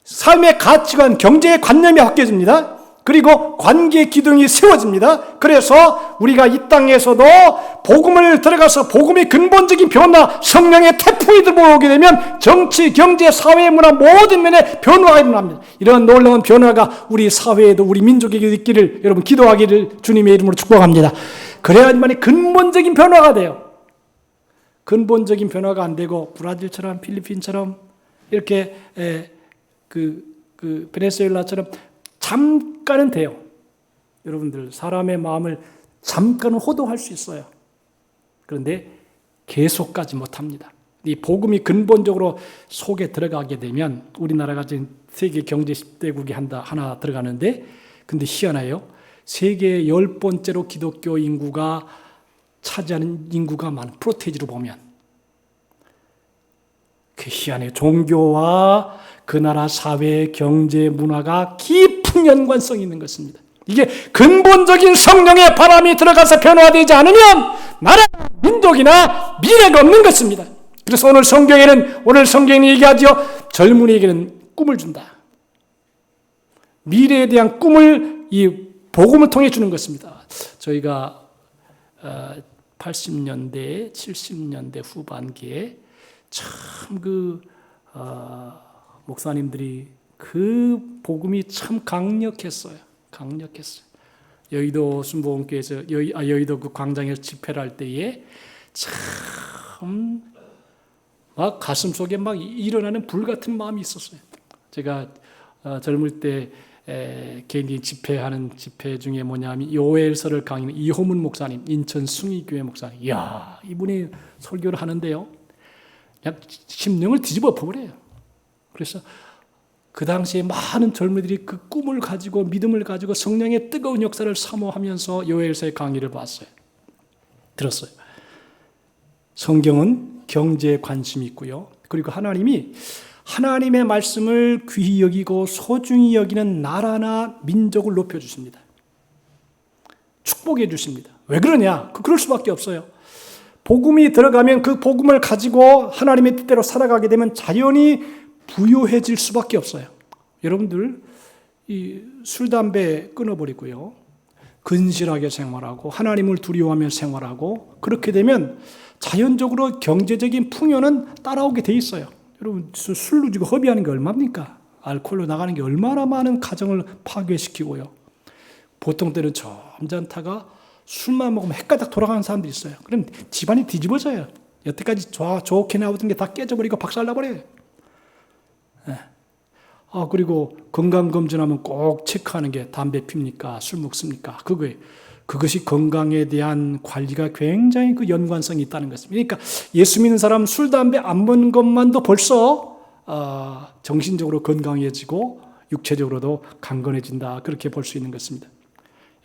삶의 가치관, 경제의 관념이 바뀌어집니다. 그리고 관계의 기둥이 세워집니다. 그래서 우리가 이 땅에서도 복음을 들어가서 복음의 근본적인 변화, 성령의 태풍이 들어오게 되면 정치, 경제, 사회, 문화 모든 면에 변화가 일어납니다. 이런 놀라운 변화가 우리 사회에도 우리 민족에게 있기를 여러분 기도하기를 주님의 이름으로 축복합니다. 그래야지만 근본적인 변화가 돼요. 근본적인 변화가 안 되고 브라질처럼 필리핀처럼 이렇게 그 베네수엘라처럼 잠깐은 돼요. 여러분들, 사람의 마음을 잠깐은 호도할 수 있어요. 그런데 계속까지 못합니다. 이 복음이 근본적으로 속에 들어가게 되면 우리나라가 지금 세계 경제 10대국이 하나 들어가는데, 근데 희한해요. 세계 10번째로 기독교 인구가 차지하는 인구가 많은 프로테이지로 보면 그 희한해요. 종교와 그 나라 사회, 경제, 문화가 깊은 연관성이 있는 것입니다. 이게 근본적인 성령의 바람이 들어가서 변화되지 않으면 나라, 민족이나 미래가 없는 것입니다. 그래서 오늘 성경이 얘기하죠. 젊은이에게는 꿈을 준다. 미래에 대한 꿈을 이 복음을 통해 주는 것입니다. 저희가 80년대, 70년대 후반기에 참 목사님들이 그 복음이 참 강력했어요. 여의도 순복음교회에서 여의도 그 광장에서 집회를 할 때에 참 막 가슴 속에 막 일어나는 불 같은 마음이 있었어요. 제가 젊을 때 개인이 집회하는 집회 중에 뭐냐면 요엘서를 강의하는 이호문 목사님, 인천 숭의교회 목사님. 이야, 이분이 설교를 하는데요. 그냥 심령을 뒤집어 엎어버려요. 그래서 그 당시에 많은 젊은이들이 그 꿈을 가지고 믿음을 가지고 성령의 뜨거운 역사를 사모하면서 요엘서의 강의를 들었어요. 성경은 경제에 관심이 있고요. 그리고 하나님이 하나님의 말씀을 귀히 여기고 소중히 여기는 나라나 민족을 높여주십니다. 축복해 주십니다. 왜 그러냐? 그럴 수밖에 없어요. 복음이 들어가면 그 복음을 가지고 하나님의 뜻대로 살아가게 되면 자연히 부유해질 수밖에 없어요. 여러분들 이 술, 담배 끊어버리고요. 근실하게 생활하고 하나님을 두려워하며 생활하고 그렇게 되면 자연적으로 경제적인 풍요는 따라오게 돼 있어요. 여러분 술로 지금 허비하는 게 얼마입니까? 알코올로 나가는 게 얼마나 많은 가정을 파괴시키고요. 보통 때는 점잖다가 술만 먹으면 헷가닥 돌아가는 사람들이 있어요. 그럼 집안이 뒤집어져요. 여태까지 좋게 나오던 게 다 깨져버리고 박살나버려요. 그리고 건강검진하면 꼭 체크하는 게 담배 핍니까? 술 먹습니까? 그것이 건강에 대한 관리가 굉장히 그 연관성이 있다는 것입니다. 그러니까 예수 믿는 사람 술, 담배 안 먹는 것만도 벌써 정신적으로 건강해지고 육체적으로도 강건해진다. 그렇게 볼 수 있는 것입니다.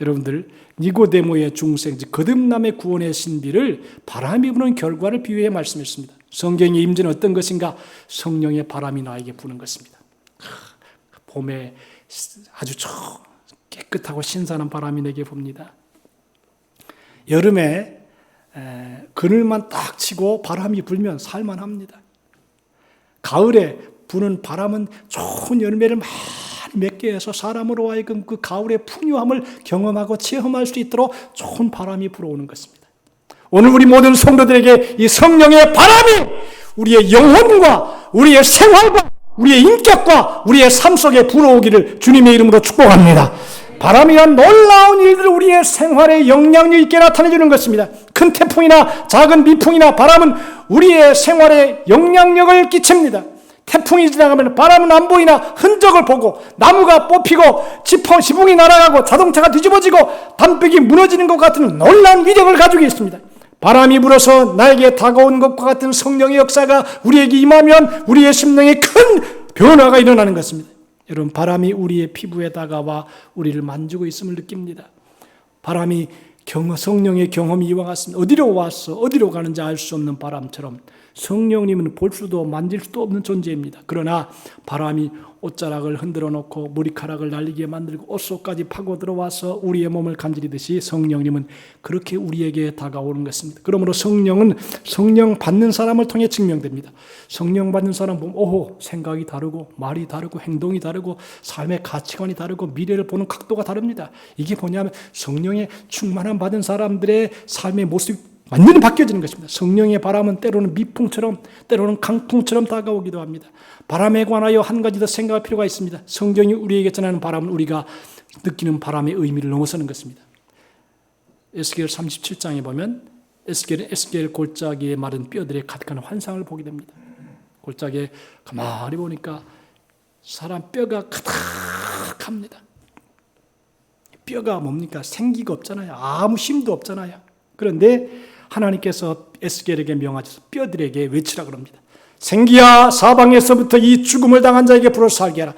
여러분들 니고데모의 중생, 즉 거듭남의 구원의 신비를 바람이 부는 결과를 비유해 말씀했습니다. 성경의 임재는 어떤 것인가? 성령의 바람이 나에게 부는 것입니다. 봄에 아주 깨끗하고 신선한 바람이 내게 붑니다. 여름에 그늘만 딱 치고 바람이 불면 살만합니다. 가을에 부는 바람은 좋은 열매를 많이 맺게 해서 사람으로 하여금 그 가을의 풍요함을 경험하고 체험할 수 있도록 좋은 바람이 불어오는 것입니다. 오늘 우리 모든 성도들에게 이 성령의 바람이 우리의 영혼과 우리의 생활과 우리의 인격과 우리의 삶 속에 불어오기를 주님의 이름으로 축복합니다. 바람이란 놀라운 일들을 우리의 생활에 영향력 있게 나타내주는 것입니다. 큰 태풍이나 작은 미풍이나 바람은 우리의 생활에 영향력을 끼칩니다. 태풍이 지나가면 바람은 안 보이나 흔적을 보고 나무가 뽑히고 지붕이 날아가고 자동차가 뒤집어지고 담백이 무너지는 것 같은 놀라운 위력을 가지고 있습니다. 바람이 불어서 나에게 다가온 것과 같은 성령의 역사가 우리에게 임하면 우리의 심령에 큰 변화가 일어나는 것입니다. 여러분, 바람이 우리의 피부에 다가와 우리를 만지고 있음을 느낍니다. 바람이 성령의 경험이 이와 같습니다. 어디로 왔어 어디로 가는지 알 수 없는 바람처럼 성령님은 볼 수도 만질 수도 없는 존재입니다. 그러나 바람이 옷자락을 흔들어 놓고 머리카락을 날리게 만들고 옷 속까지 파고 들어와서 우리의 몸을 간지리듯이 성령님은 그렇게 우리에게 다가오는 것입니다. 그러므로 성령은 성령 받는 사람을 통해 증명됩니다. 성령 받는 사람 보면 생각이 다르고 말이 다르고 행동이 다르고 삶의 가치관이 다르고 미래를 보는 각도가 다릅니다. 이게 뭐냐면 성령의 충만함 받은 사람들의 삶의 모습이 완전히 바뀌어지는 것입니다. 성령의 바람은 때로는 미풍처럼 때로는 강풍처럼 다가오기도 합니다. 바람에 관하여 한 가지 더 생각할 필요가 있습니다. 성경이 우리에게 전하는 바람은 우리가 느끼는 바람의 의미를 넘어서는 것입니다. 에스겔 37장에 보면 에스겔 골짜기에 마른 뼈들의 가득한 환상을 보게 됩니다. 골짜기에 가만히 보니까 사람 뼈가 가득합니다. 뼈가 뭡니까? 생기가 없잖아요. 아무 힘도 없잖아요. 그런데 하나님께서 에스겔에게 명하셔서 뼈들에게 외치라 그럽니다. 생기야, 사방에서부터 이 죽음을 당한 자에게 불어 살게 하라.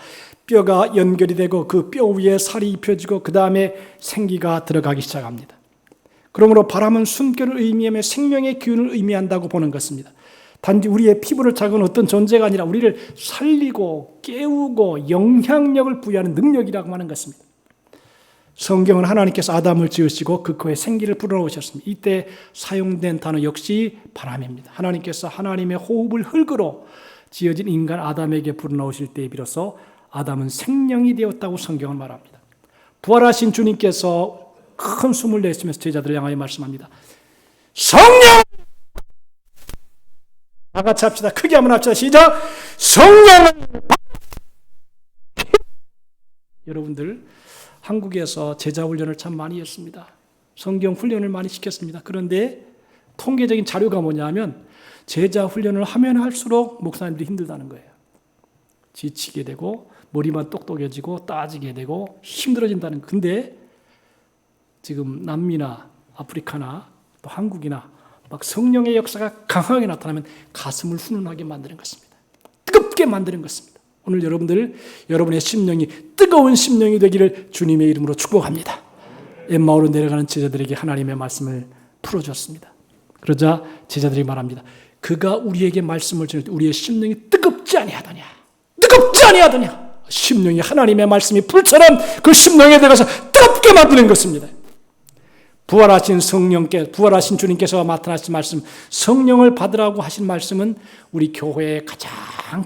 뼈가 연결이 되고 그 뼈 위에 살이 입혀지고 그 다음에 생기가 들어가기 시작합니다. 그러므로 바람은 숨결을 의미하며 생명의 기운을 의미한다고 보는 것입니다. 단지 우리의 피부를 작은 어떤 존재가 아니라 우리를 살리고 깨우고 영향력을 부여하는 능력이라고 하는 것입니다. 성경은 하나님께서 아담을 지으시고 그 코에 생기를 불어넣으셨습니다. 이때 사용된 단어 역시 바람입니다. 하나님께서 하나님의 호흡을 흙으로 지어진 인간 아담에게 불어넣으실 때에 비로소 아담은 생명이 되었다고 성경은 말합니다. 부활하신 주님께서 큰 숨을 내쉬면서 제자들을 향하여 말씀합니다. 성령! 다 같이 합시다. 크게 한번 합시다. 시작! 성령을! 여러분들 한국에서 제자 훈련을 참 많이 했습니다. 성경 훈련을 많이 시켰습니다. 그런데 통계적인 자료가 뭐냐면 제자 훈련을 하면 할수록 목사님들이 힘들다는 거예요. 지치게 되고 머리만 똑똑해지고 따지게 되고 힘들어진다는 거예요. 근데 지금 남미나 아프리카나 또 한국이나 막 성령의 역사가 강하게 나타나면 가슴을 훈훈하게 만드는 것입니다. 뜨겁게 만드는 것입니다. 오늘 여러분의 심령이 뜨거운 심령이 되기를 주님의 이름으로 축복합니다. 엠마오로 내려가는 제자들에게 하나님의 말씀을 풀어줬습니다. 그러자 제자들이 말합니다. 그가 우리에게 말씀을 전할 때 우리의 심령이 뜨겁지 아니하더냐. 뜨겁지 아니하더냐. 심령이 하나님의 말씀이 불처럼 그 심령에 들어가서 뜨겁게 만드는 것입니다. 부활하신 주님께서 나타나신 말씀, 성령을 받으라고 하신 말씀은 우리 교회의 가장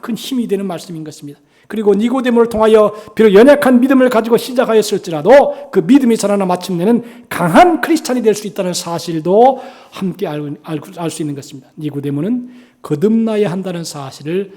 큰 힘이 되는 말씀인 것입니다. 그리고 니고데모를 통하여 비록 연약한 믿음을 가지고 시작하였을지라도 그 믿음이 자라나 마침내는 강한 크리스찬이 될 수 있다는 사실도 함께 알 수 있는 것입니다. 니고데모는 거듭나야 한다는 사실을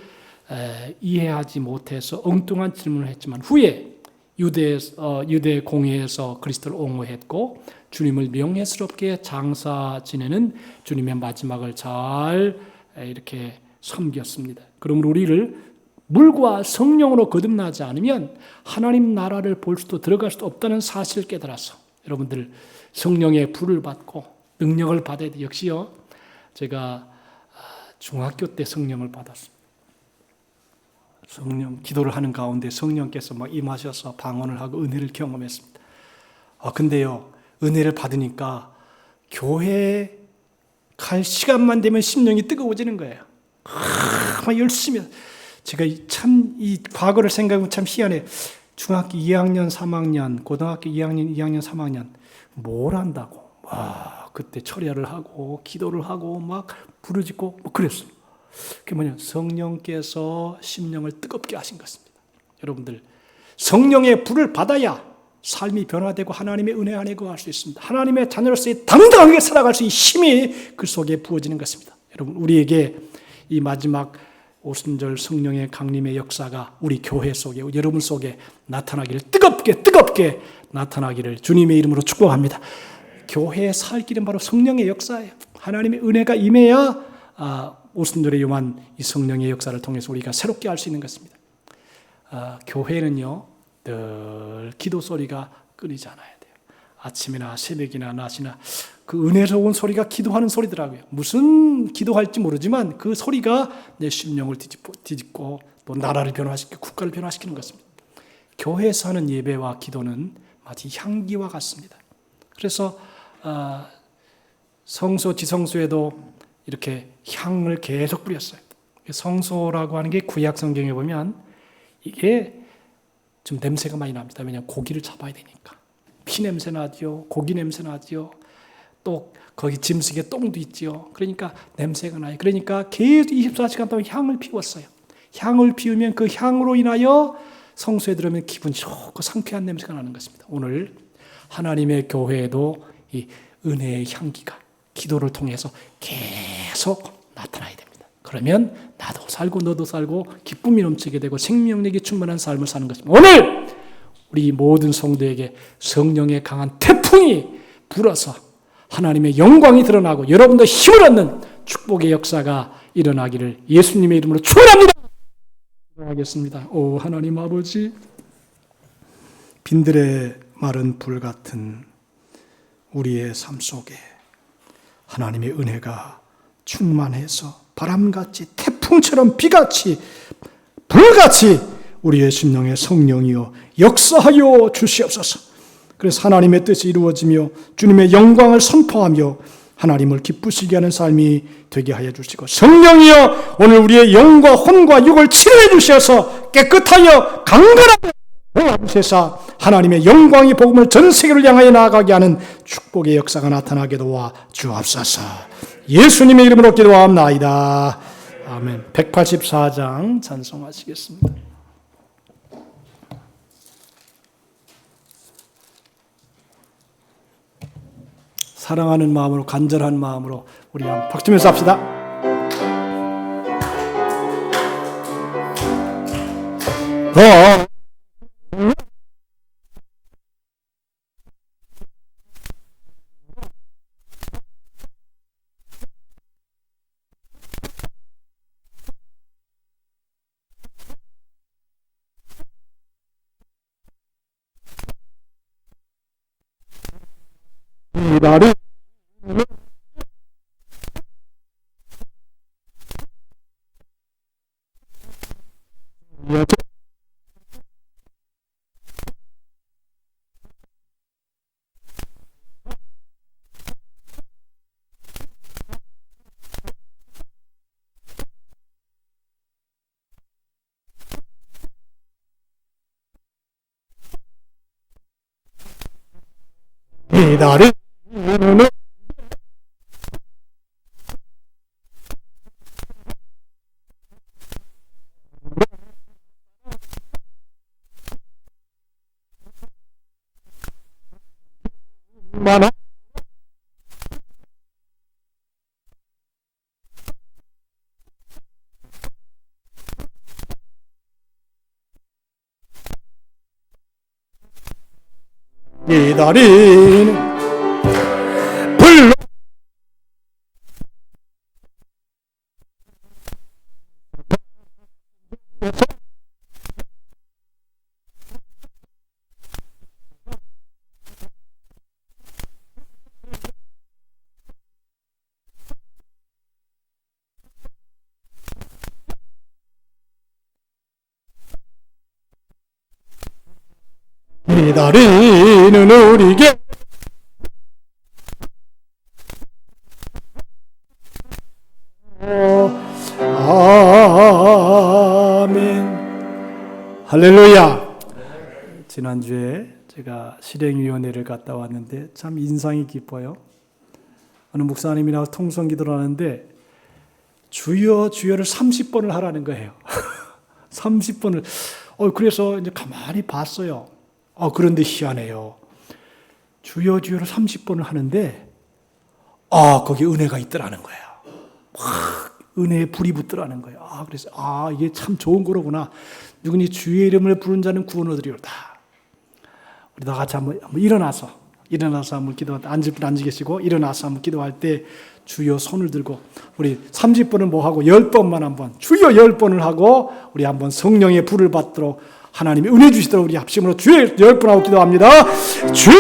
이해하지 못해서 엉뚱한 질문을 했지만 후에 유대 공회에서 그리스도를 옹호했고 주님을 명예스럽게 장사 지내는 주님의 마지막을 잘 이렇게 섬겼습니다. 그러므로 우리를 물과 성령으로 거듭나지 않으면 하나님 나라를 볼 수도 들어갈 수도 없다는 사실을 깨달아서 여러분들 성령의 불을 받고 능력을 받아야 돼요. 역시요. 제가 중학교 때 성령을 받았습니다. 성령 기도를 하는 가운데 성령께서 막 임하셔서 방언을 하고 은혜를 경험했습니다. 근데요. 은혜를 받으니까 교회에 갈 시간만 되면 심령이 뜨거워지는 거예요. 막 열심히. 제가 참 이 과거를 생각하면 참 희한해요. 중학교 2학년, 3학년, 고등학교 2학년, 2학년, 3학년 뭘 한다고. 그때 철야를 하고 기도를 하고 막 부르짖고 뭐 그랬어요. 그게 뭐냐? 성령께서 심령을 뜨겁게 하신 것입니다. 여러분들 성령의 불을 받아야 삶이 변화되고 하나님의 은혜 안에 거할 수 있습니다. 하나님의 자녀로서의 당당하게 살아갈 수 있는 힘이 그 속에 부어지는 것입니다. 여러분 우리에게 이 마지막 오순절 성령의 강림의 역사가 우리 교회 속에 여러분 속에 나타나기를 뜨겁게 나타나기를 주님의 이름으로 축복합니다. 교회의 살 길은 바로 성령의 역사예요. 하나님의 은혜가 임해야 오순절에 임한 이 성령의 역사를 통해서 우리가 새롭게 할 수 있는 것입니다. 교회는요 늘 기도 소리가 끊이지 않아야 돼요. 아침이나 새벽이나 낮이나 그 은혜로운 소리가 기도하는 소리더라고요. 무슨 기도할지 모르지만 그 소리가 내 심령을 뒤집고 또 나라를 변화시키고 국가를 변화시키는 것입니다. 교회에서 하는 예배와 기도는 마치 향기와 같습니다. 그래서 성소 지성소에도 이렇게 향을 계속 뿌렸어요. 성소라고 하는 게 구약 성경에 보면 이게 좀 냄새가 많이 납니다. 왜냐하면 고기를 잡아야 되니까. 피 냄새 나죠. 고기 냄새 나죠. 또 거기 짐승의 똥도 있죠. 그러니까 냄새가 나요. 그러니까 계속 24시간 동안 향을 피웠어요. 향을 피우면 그 향으로 인하여 성소에 들어오면 기분 좋고 상쾌한 냄새가 나는 것입니다. 오늘 하나님의 교회에도 이 은혜의 향기가 기도를 통해서 계속 나타나야 됩니다. 그러면 나도 살고 너도 살고 기쁨이 넘치게 되고 생명력이 충만한 삶을 사는 것입니다. 오늘 우리 모든 성도에게 성령의 강한 태풍이 불어서 하나님의 영광이 드러나고 여러분도 힘을 얻는 축복의 역사가 일어나기를 예수님의 이름으로 축원합니다. 하겠습니다. 오 하나님 아버지, 빈들의 마른 불 같은 우리의 삶 속에 하나님의 은혜가 충만해서 바람같이 태풍처럼 비같이 불같이 우리의 심령에 성령이여 역사하여 주시옵소서. 그래서 하나님의 뜻이 이루어지며 주님의 영광을 선포하며 하나님을 기쁘시게 하는 삶이 되게 하여 주시고, 성령이여 오늘 우리의 영과 혼과 육을 치료해 주셔서 깨끗하여 강건하게 도와주셔서 하나님의 영광의 복음을 전 세계를 향하여 나아가게 하는 축복의 역사가 나타나게 도와 주옵소서. 예수님의 이름으로 기도합나이다. 아멘. 184장 찬송하시겠습니다. 사랑하는 마음으로, 간절한 마음으로 우리 한번 박수면서 합시다. 나를 나를 만화 기다리는 불로 기다리는 우리에게 아멘. 할렐루야. 지난주에 제가 실행위원회를 갔다 왔는데 참 인상이 깊어요. 어느 목사님이랑 통성기도를 하는데 주여 주여를 30번을 하라는 거예요. 30번을. 그래서 이제 가만히 봤어요. 그런데 희한해요. 주여 주여를 30번을 하는데 거기에 은혜가 있더라는 거예요. 막 은혜의 불이 붙더라는 거예요. 그래서 이게 참 좋은 거로구나. 누구니 주의 이름을 부른 자는 구원 얻으리로다. 우리 다 같이 한번 일어나서 한번 기도할 때, 앉을 분 앉으 계시고 일어나서 한번 기도할 때 주여 손을 들고 우리 30번은 뭐 하고 10번만 한번 주여 10번을 하고 우리 한번 성령의 불을 받도록 하나님이 은혜 주시도록 우리 합심으로 주여 10번 하고 기도합니다. 주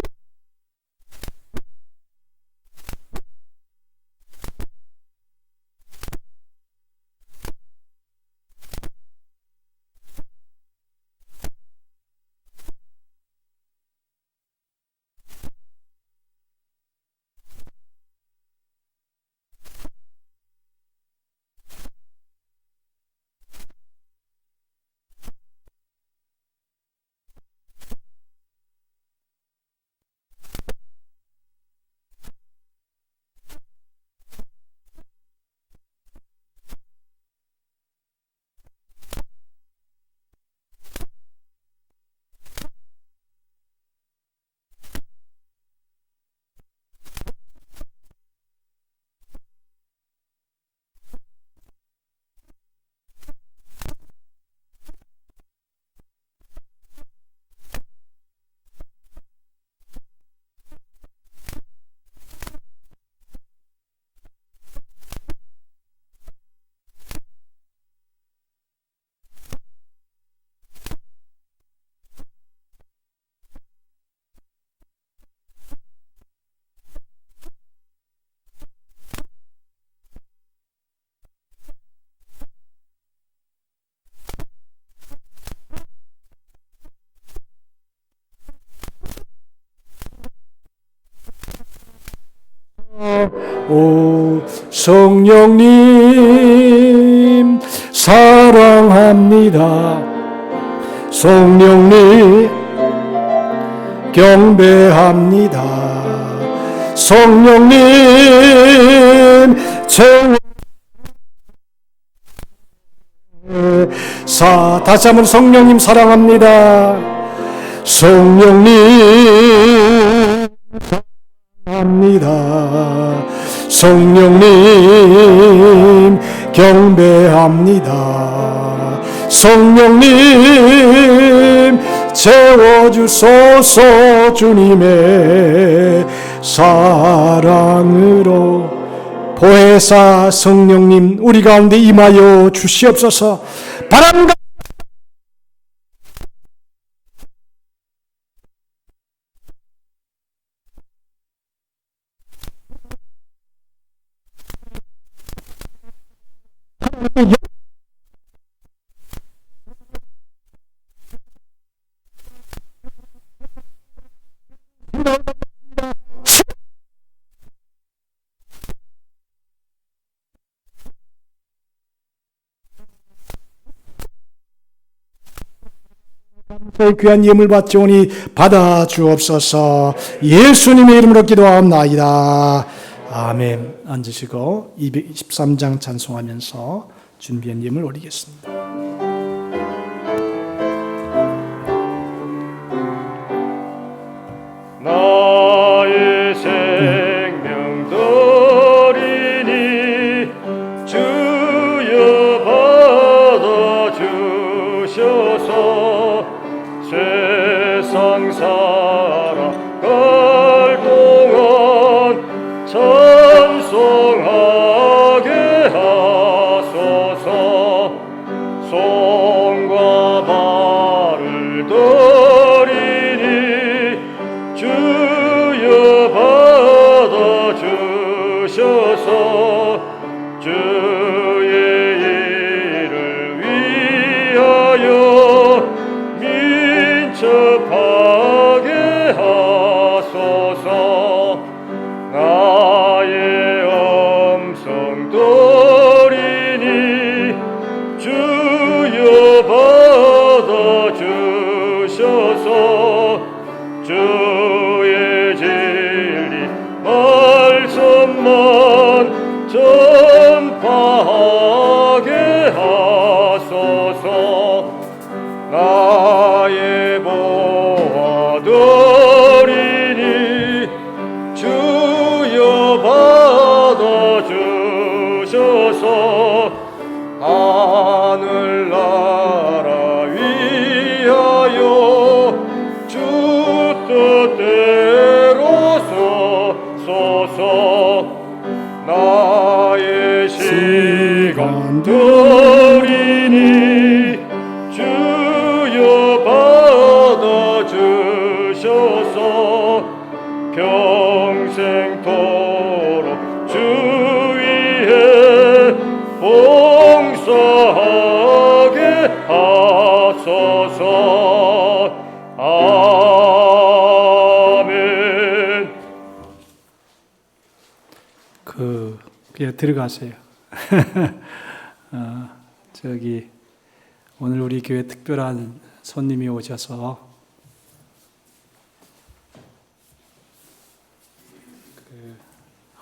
오 성령님 사랑합니다. 성령님 경배합니다. 성령님 채워 다시 한번 성령님 사랑합니다. 성령님 사랑합니다. 성령님 경배합니다. 성령님 채워주소서. 주님의 사랑으로 보혜사 성령님 우리 가운데 임하여 주시옵소서. 바람과 귀한 예물 받지오니 받아 주옵소서. 예수님의 이름으로 기도하옵나이다. 아멘. 앉으시고 223장 찬송하면서 준비한 예물 올리겠습니다. 나의 생명 드리니 주여 받아 주셔서 세상 살아갈 동안 찬송하게 하소서. 손과 발을 드리니 주여 받아 주셔서 주의 일을 위하여 민첩하게 하소서. 나의 음성 드리니 주여 받아 주셔서 주의 진리 말씀만 전파하게 하소서. 나의 보화 드리니 주여 받아 주셔서 하늘나라 위하여 주 뜻대로 서소서. 나의 시간 드리니 주여 받아 주셔서 평생토록 주 위에 봉사하게 하소서. 아멘. 그냥 들어가세요. 저기 오늘 우리 교회 특별한 손님이 오셔서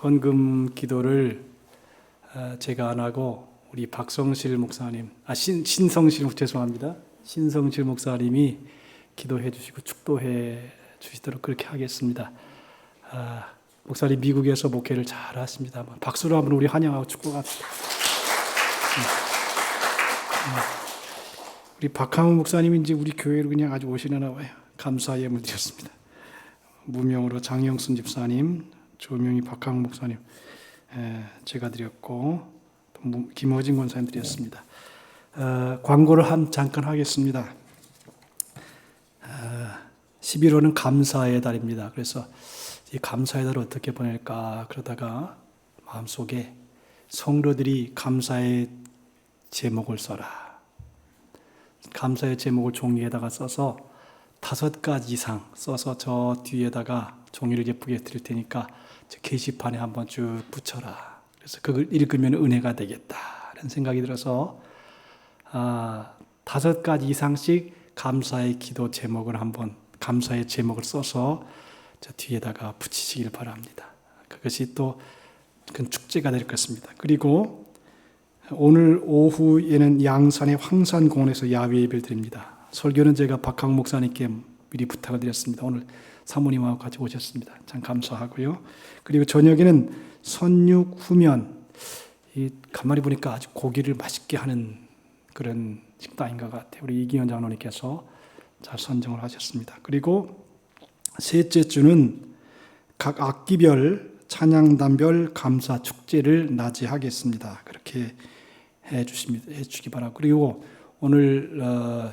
헌금 기도를 제가 안 하고 우리 박성실 목사님, 신성실 죄송합니다. 신성실 목사님이 기도해 주시고 축도해 주시도록 그렇게 하겠습니다. 목사님 미국에서 목회를 잘 하십니다. 박수로 한번 우리 환영하고 축복합시다. 우리 박항우 목사님이 이제 우리 교회로 그냥 아주 오시려나 봐요. 감사 예물 드렸습니다. 무명으로 장영순 집사님, 조명희 박항우 목사님 제가 드렸고 또 김호진 권사님 드렸습니다. 광고를 잠깐 하겠습니다. 11월은 감사의 달입니다. 그래서 이 감사의 달을 어떻게 보낼까 그러다가 마음속에 성도들이 감사의 제목을 써라. 감사의 제목을 종이에다가 써서 5가지 이상 써서 저 뒤에다가 종이를 예쁘게 드릴 테니까 저 게시판에 한번 쭉 붙여라. 그래서 그걸 읽으면 은혜가 되겠다라는 생각이 들어서 5가지 이상씩 감사의 기도 제목을 한번 감사의 제목을 써서 저 뒤에다가 붙이시길 바랍니다. 그것이 또 큰 축제가 될 것입니다. 그리고 오늘 오후에는 양산의 황산공원에서 야외 예배를 드립니다. 설교는 제가 박항 목사님께 미리 부탁을 드렸습니다. 오늘 사모님하고 같이 오셨습니다. 참 감사하고요. 그리고 저녁에는 선육 후면, 가만히 보니까 아주 고기를 맛있게 하는 그런 식당인 것 같아요. 우리 이기현 장로님께서 잘 선정을 하셨습니다. 그리고 셋째 주는 각 악기별 찬양단별 감사 축제를 낮에 하겠습니다. 그렇게 해주기 바라고. 그리고 오늘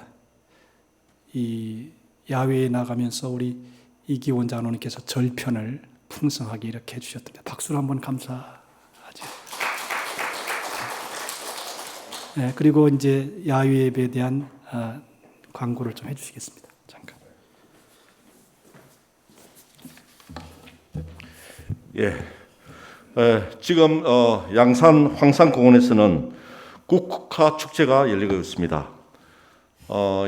이 야외에 나가면서 우리 이기원 장로님께서 절편을 풍성하게 이렇게 해주셨습니다. 박수로 한번 감사하죠. 네, 그리고 이제 야외 예배에 대한 광고를 좀 해주시겠습니다. 잠깐. 지금 양산 황산공원에서는 국화 축제가 열리고 있습니다.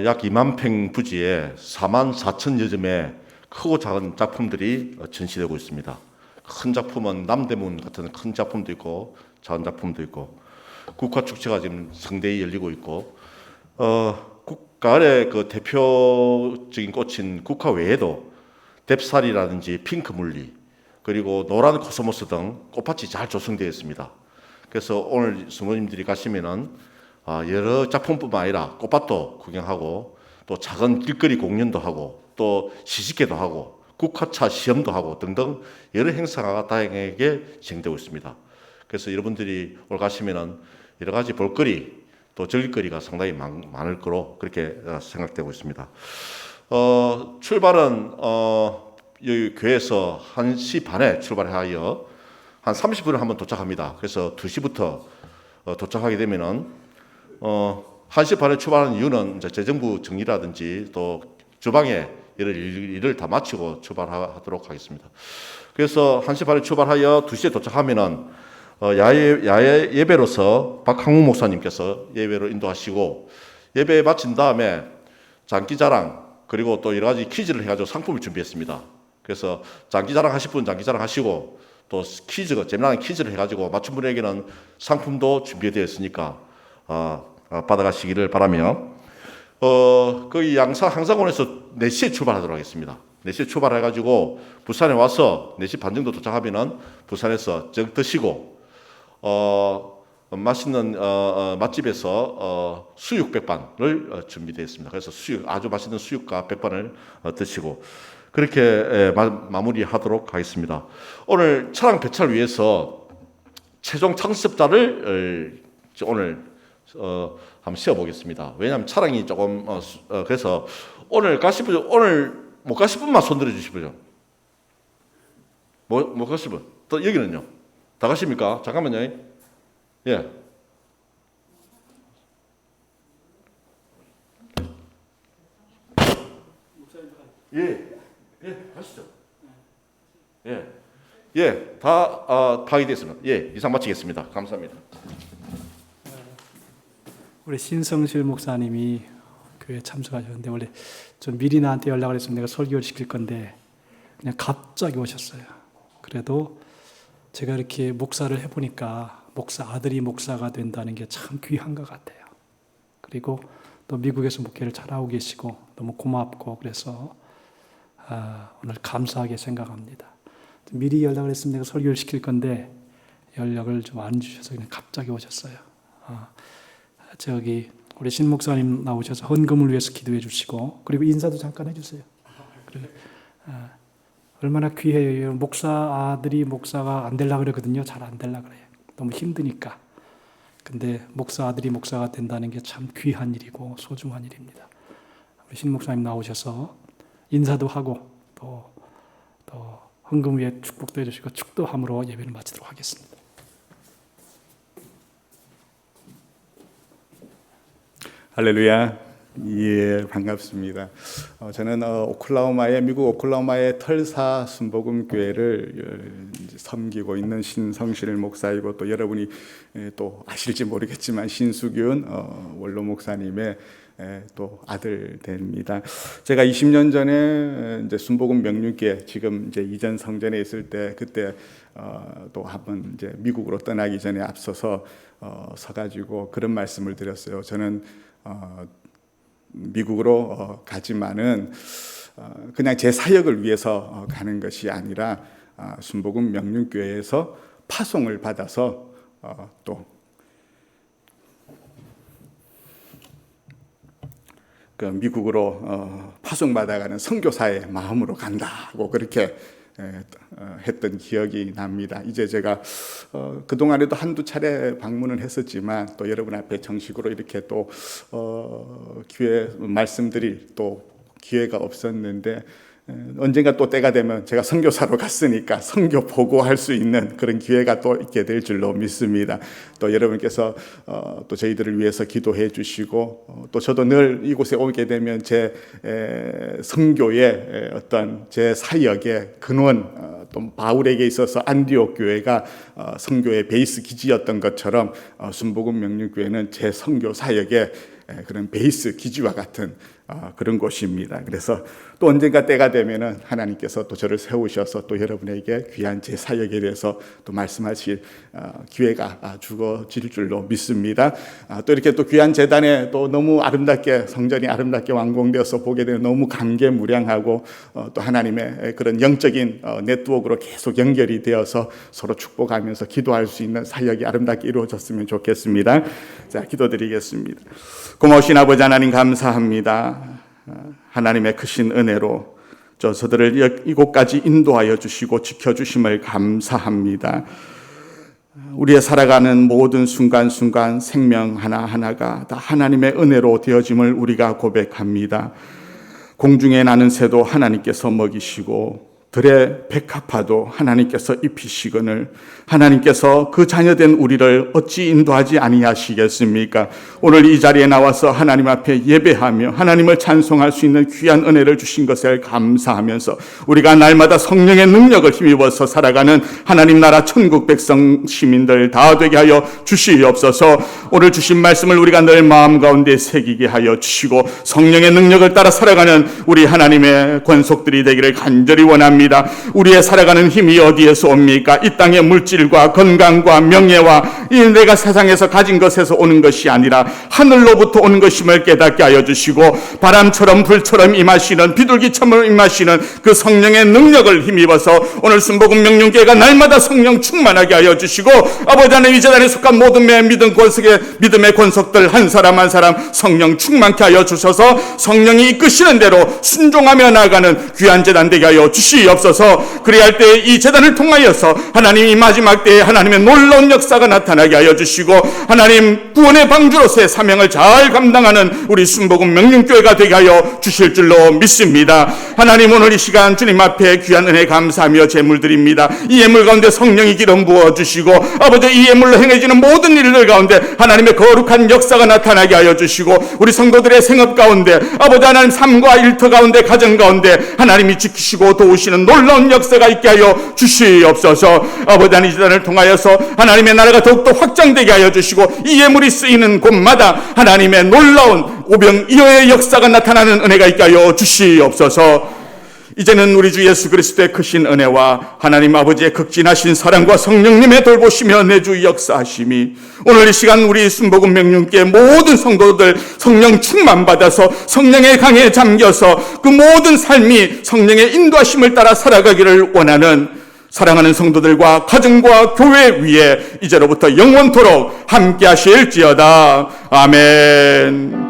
약 2만 평 부지에 4만 4천여 점의 크고 작은 작품들이 전시되고 있습니다. 큰 작품은 남대문 같은 큰 작품도 있고 작은 작품도 있고 국화 축제가 지금 성대히 열리고 있고 가을의 그 대표적인 꽃인 국화 외에도 뎁살이라든지 핑크물리 그리고 노란 코스모스 등 꽃밭이 잘 조성되어 있습니다. 그래서 오늘 성도님들이 가시면은 여러 작품뿐만 아니라 꽃밭도 구경하고 또 작은 길거리 공연도 하고 또 시식회도 하고 국화차 시험도 하고 등등 여러 행사가 다양하게 진행되고 있습니다. 그래서 여러분들이 오늘 가시면은 여러 가지 볼거리 또 즐길거리가 상당히 많을 거로 그렇게 생각되고 있습니다. 출발은 여기 교회에서 1시 반에 출발하여 한 30분에 한번 도착합니다. 그래서 2시부터 도착하게 되면은 1시 반에 출발하는 이유는 이제 재정부 정리라든지 또 주방에 일을 다 마치고 출발하도록 하겠습니다. 그래서 1시 반에 출발하여 2시에 도착하면은 야외 예배로서 박항우 목사님께서 예배로 인도하시고 예배 마친 다음에 장기자랑 그리고 또 여러 가지 퀴즈를 해가지고 상품을 준비했습니다. 그래서 장기자랑 하실 분 장기자랑 하시고 또 퀴즈가 재미나는 퀴즈를 해가지고 맞춘 분에게는 상품도 준비되어 있으니까 받아가시기를 바라며 거기 양산 항상원에서 4시에 출발하도록 하겠습니다. 4시에 출발해가지고 부산에 와서 4시 반 정도 도착하면은 부산에서 저녁 드시고 맛있는 맛집에서 수육 백반을 준비되어 있습니다. 그래서 아주 맛있는 수육과 백반을 드시고 그렇게 마무리하도록 하겠습니다. 오늘 차량 배차를 위해서 최종 창습자를 오늘 한번 세워보겠습니다. 왜냐하면 차량이 조금 그래서 오늘 못 가실 분만 손 들어주시고요. 못 가실 분. 또 여기는요. 다 가십니까? 잠깐만요. 예. 가시죠. 다 파악되었습니다. 이상 마치겠습니다. 감사합니다. 우리 신성실 목사님이 교회에 참석하셨는데 원래 좀 미리 나한테 연락을 했으면 내가 설교를 시킬 건데 그냥 갑자기 오셨어요. 그래도 제가 이렇게 목사를 해보니까 아들이 목사가 된다는 게 참 귀한 것 같아요. 그리고 또 미국에서 목회를 잘하고 계시고 너무 고맙고 그래서 오늘 감사하게 생각합니다. 미리 연락을 했으면 내가 설교를 시킬 건데 연락을 좀 안 주셔서 그냥 갑자기 오셨어요. 저기 우리 신 목사님 나오셔서 헌금을 위해서 기도해 주시고 그리고 인사도 잠깐 해주세요. 얼마나 귀해요. 아들이 목사가 안 되려고 그러거든요. 잘 안 되려고 그래요. 너무 힘드니까. 근데 아들이 목사가 된다는 게 참 귀한 일이고 소중한 일입니다. 우리 신 목사님 나오셔서 인사도 하고 또 헌금 위에 축복도 해주시고 축도함으로 예배를 마치도록 하겠습니다. 할렐루야. 예, 반갑습니다. 저는 미국 오클라호마의 털사 순복음교회를 섬기고 있는 신성실 목사이고, 또 여러분이 또 아실지 모르겠지만 신수균 원로 목사님의 또 아들 됩니다. 제가 20년 전에 이제 순복음 명륜교회, 지금 이제 이전 성전에 있을 때, 그때 또 한번 이제 미국으로 떠나기 전에 앞서서 서가지고 그런 말씀을 드렸어요. 저는 미국으로 가지만은 그냥 제 사역을 위해서 가는 것이 아니라 순복음 명륜교회에서 파송을 받아서 또 그 미국으로 파송받아가는 선교사의 마음으로 간다고 그렇게 했던 기억이 납니다. 이제 제가 그동안에도 한두 차례 방문을 했었지만, 또 여러분 앞에 정식으로 이렇게 또 기회 말씀드릴 또 기회가 없었는데, 언젠가 또 때가 되면 제가 선교사로 갔으니까 선교 보고할 수 있는 그런 기회가 또 있게 될 줄로 믿습니다. 또 여러분께서 또 저희들을 위해서 기도해 주시고, 또 저도 늘 이곳에 오게 되면 제 선교의 어떤 제 사역의 근원, 또 바울에게 있어서 안디옥 교회가 선교의 베이스 기지였던 것처럼 순복음 명륜교회는 제 선교 사역의 그런 베이스 기지와 같은 그런 곳입니다. 그래서 또 언젠가 때가 되면은 하나님께서 또 저를 세우셔서 또 여러분에게 귀한 제 사역에 대해서 또 말씀하실 기회가 주어질 줄로 믿습니다. 또 이렇게 또 귀한 제단에 또 너무 아름답게, 성전이 아름답게 완공되어서 보게 되면 너무 감개무량하고, 또 하나님의 그런 영적인 네트워크로 계속 연결이 되어서 서로 축복하면서 기도할 수 있는 사역이 아름답게 이루어졌으면 좋겠습니다. 자, 기도드리겠습니다. 고마우신 아버지 하나님, 감사합니다. 하나님의 크신 은혜로 저들을 이곳까지 인도하여 주시고 지켜주심을 감사합니다. 우리의 살아가는 모든 순간순간 생명 하나하나가 다 하나님의 은혜로 되어짐을 우리가 고백합니다. 공중에 나는 새도 하나님께서 먹이시고, 들의 백합화도 하나님께서 입히시거늘 하나님께서 그 자녀된 우리를 어찌 인도하지 아니하시겠습니까? 오늘 이 자리에 나와서 하나님 앞에 예배하며 하나님을 찬송할 수 있는 귀한 은혜를 주신 것을 감사하면서, 우리가 날마다 성령의 능력을 힘입어서 살아가는 하나님 나라 천국 백성 시민들 다 되게 하여 주시옵소서. 오늘 주신 말씀을 우리가 늘 마음 가운데 새기게 하여 주시고, 성령의 능력을 따라 살아가는 우리 하나님의 권속들이 되기를 간절히 원합니다. 우리의 살아가는 힘이 어디에서 옵니까? 이 땅의 물질과 건강과 명예와 이 내가 세상에서 가진 것에서 오는 것이 아니라 하늘로부터 오는 것임을 깨닫게 하여 주시고, 바람처럼 불처럼 임하시는, 비둘기처럼 임하시는 그 성령의 능력을 힘입어서 오늘 순복음 명륜교회가 날마다 성령 충만하게 하여 주시고, 아버지 하나님, 이 재단에 속한 모든 믿음의 권속들 한 사람 한 사람 성령 충만케 하여 주셔서 성령이 이끄시는 대로 순종하며 나아가는 귀한 재단 되게 하여 주시옵소서. 그리할 때 이 재단을 통하여서 하나님, 이 마지막 때에 하나님의 놀라운 역사가 나타나게 하여 주시고, 하나님 구원의 방주로서의 사명을 잘 감당하는 우리 순복음 명륜교회가 되게 하여 주실 줄로 믿습니다. 하나님, 오늘 이 시간 주님 앞에 귀한 은혜 감사하며 제물 드립니다. 이 예물 가운데 성령이 기름 부어 주시고, 아버지 이 예물로 행해지는 모든 일들 가운데 하나님의 거룩한 역사가 나타나게 하여 주시고, 우리 성도들의 생업 가운데, 아버지 하나님 삶과 일터 가운데, 가정 가운데 하나님이 지키시고 도우시는 놀라운 역사가 있게 하여 주시옵소서. 아버지 하나님, 이 재단을 통하여서 하나님의 나라가 더욱더 확장되게 하여 주시고, 이 예물이 쓰이는 곳마다 하나님의 놀라운 오병이어의 역사가 나타나는 은혜가 있게 하여 주시옵소서. 이제는 우리 주 예수 그리스도의 크신 은혜와 하나님 아버지의 극진하신 사랑과 성령님의 돌보시며 내주 역사하심이 오늘 이 시간 우리 순복음 명륜교회 모든 성도들 성령 충만 받아서 성령의 강에 잠겨서 그 모든 삶이 성령의 인도하심을 따라 살아가기를 원하는 사랑하는 성도들과 가정과 교회 위에 이제로부터 영원토록 함께 하실지어다. 아멘.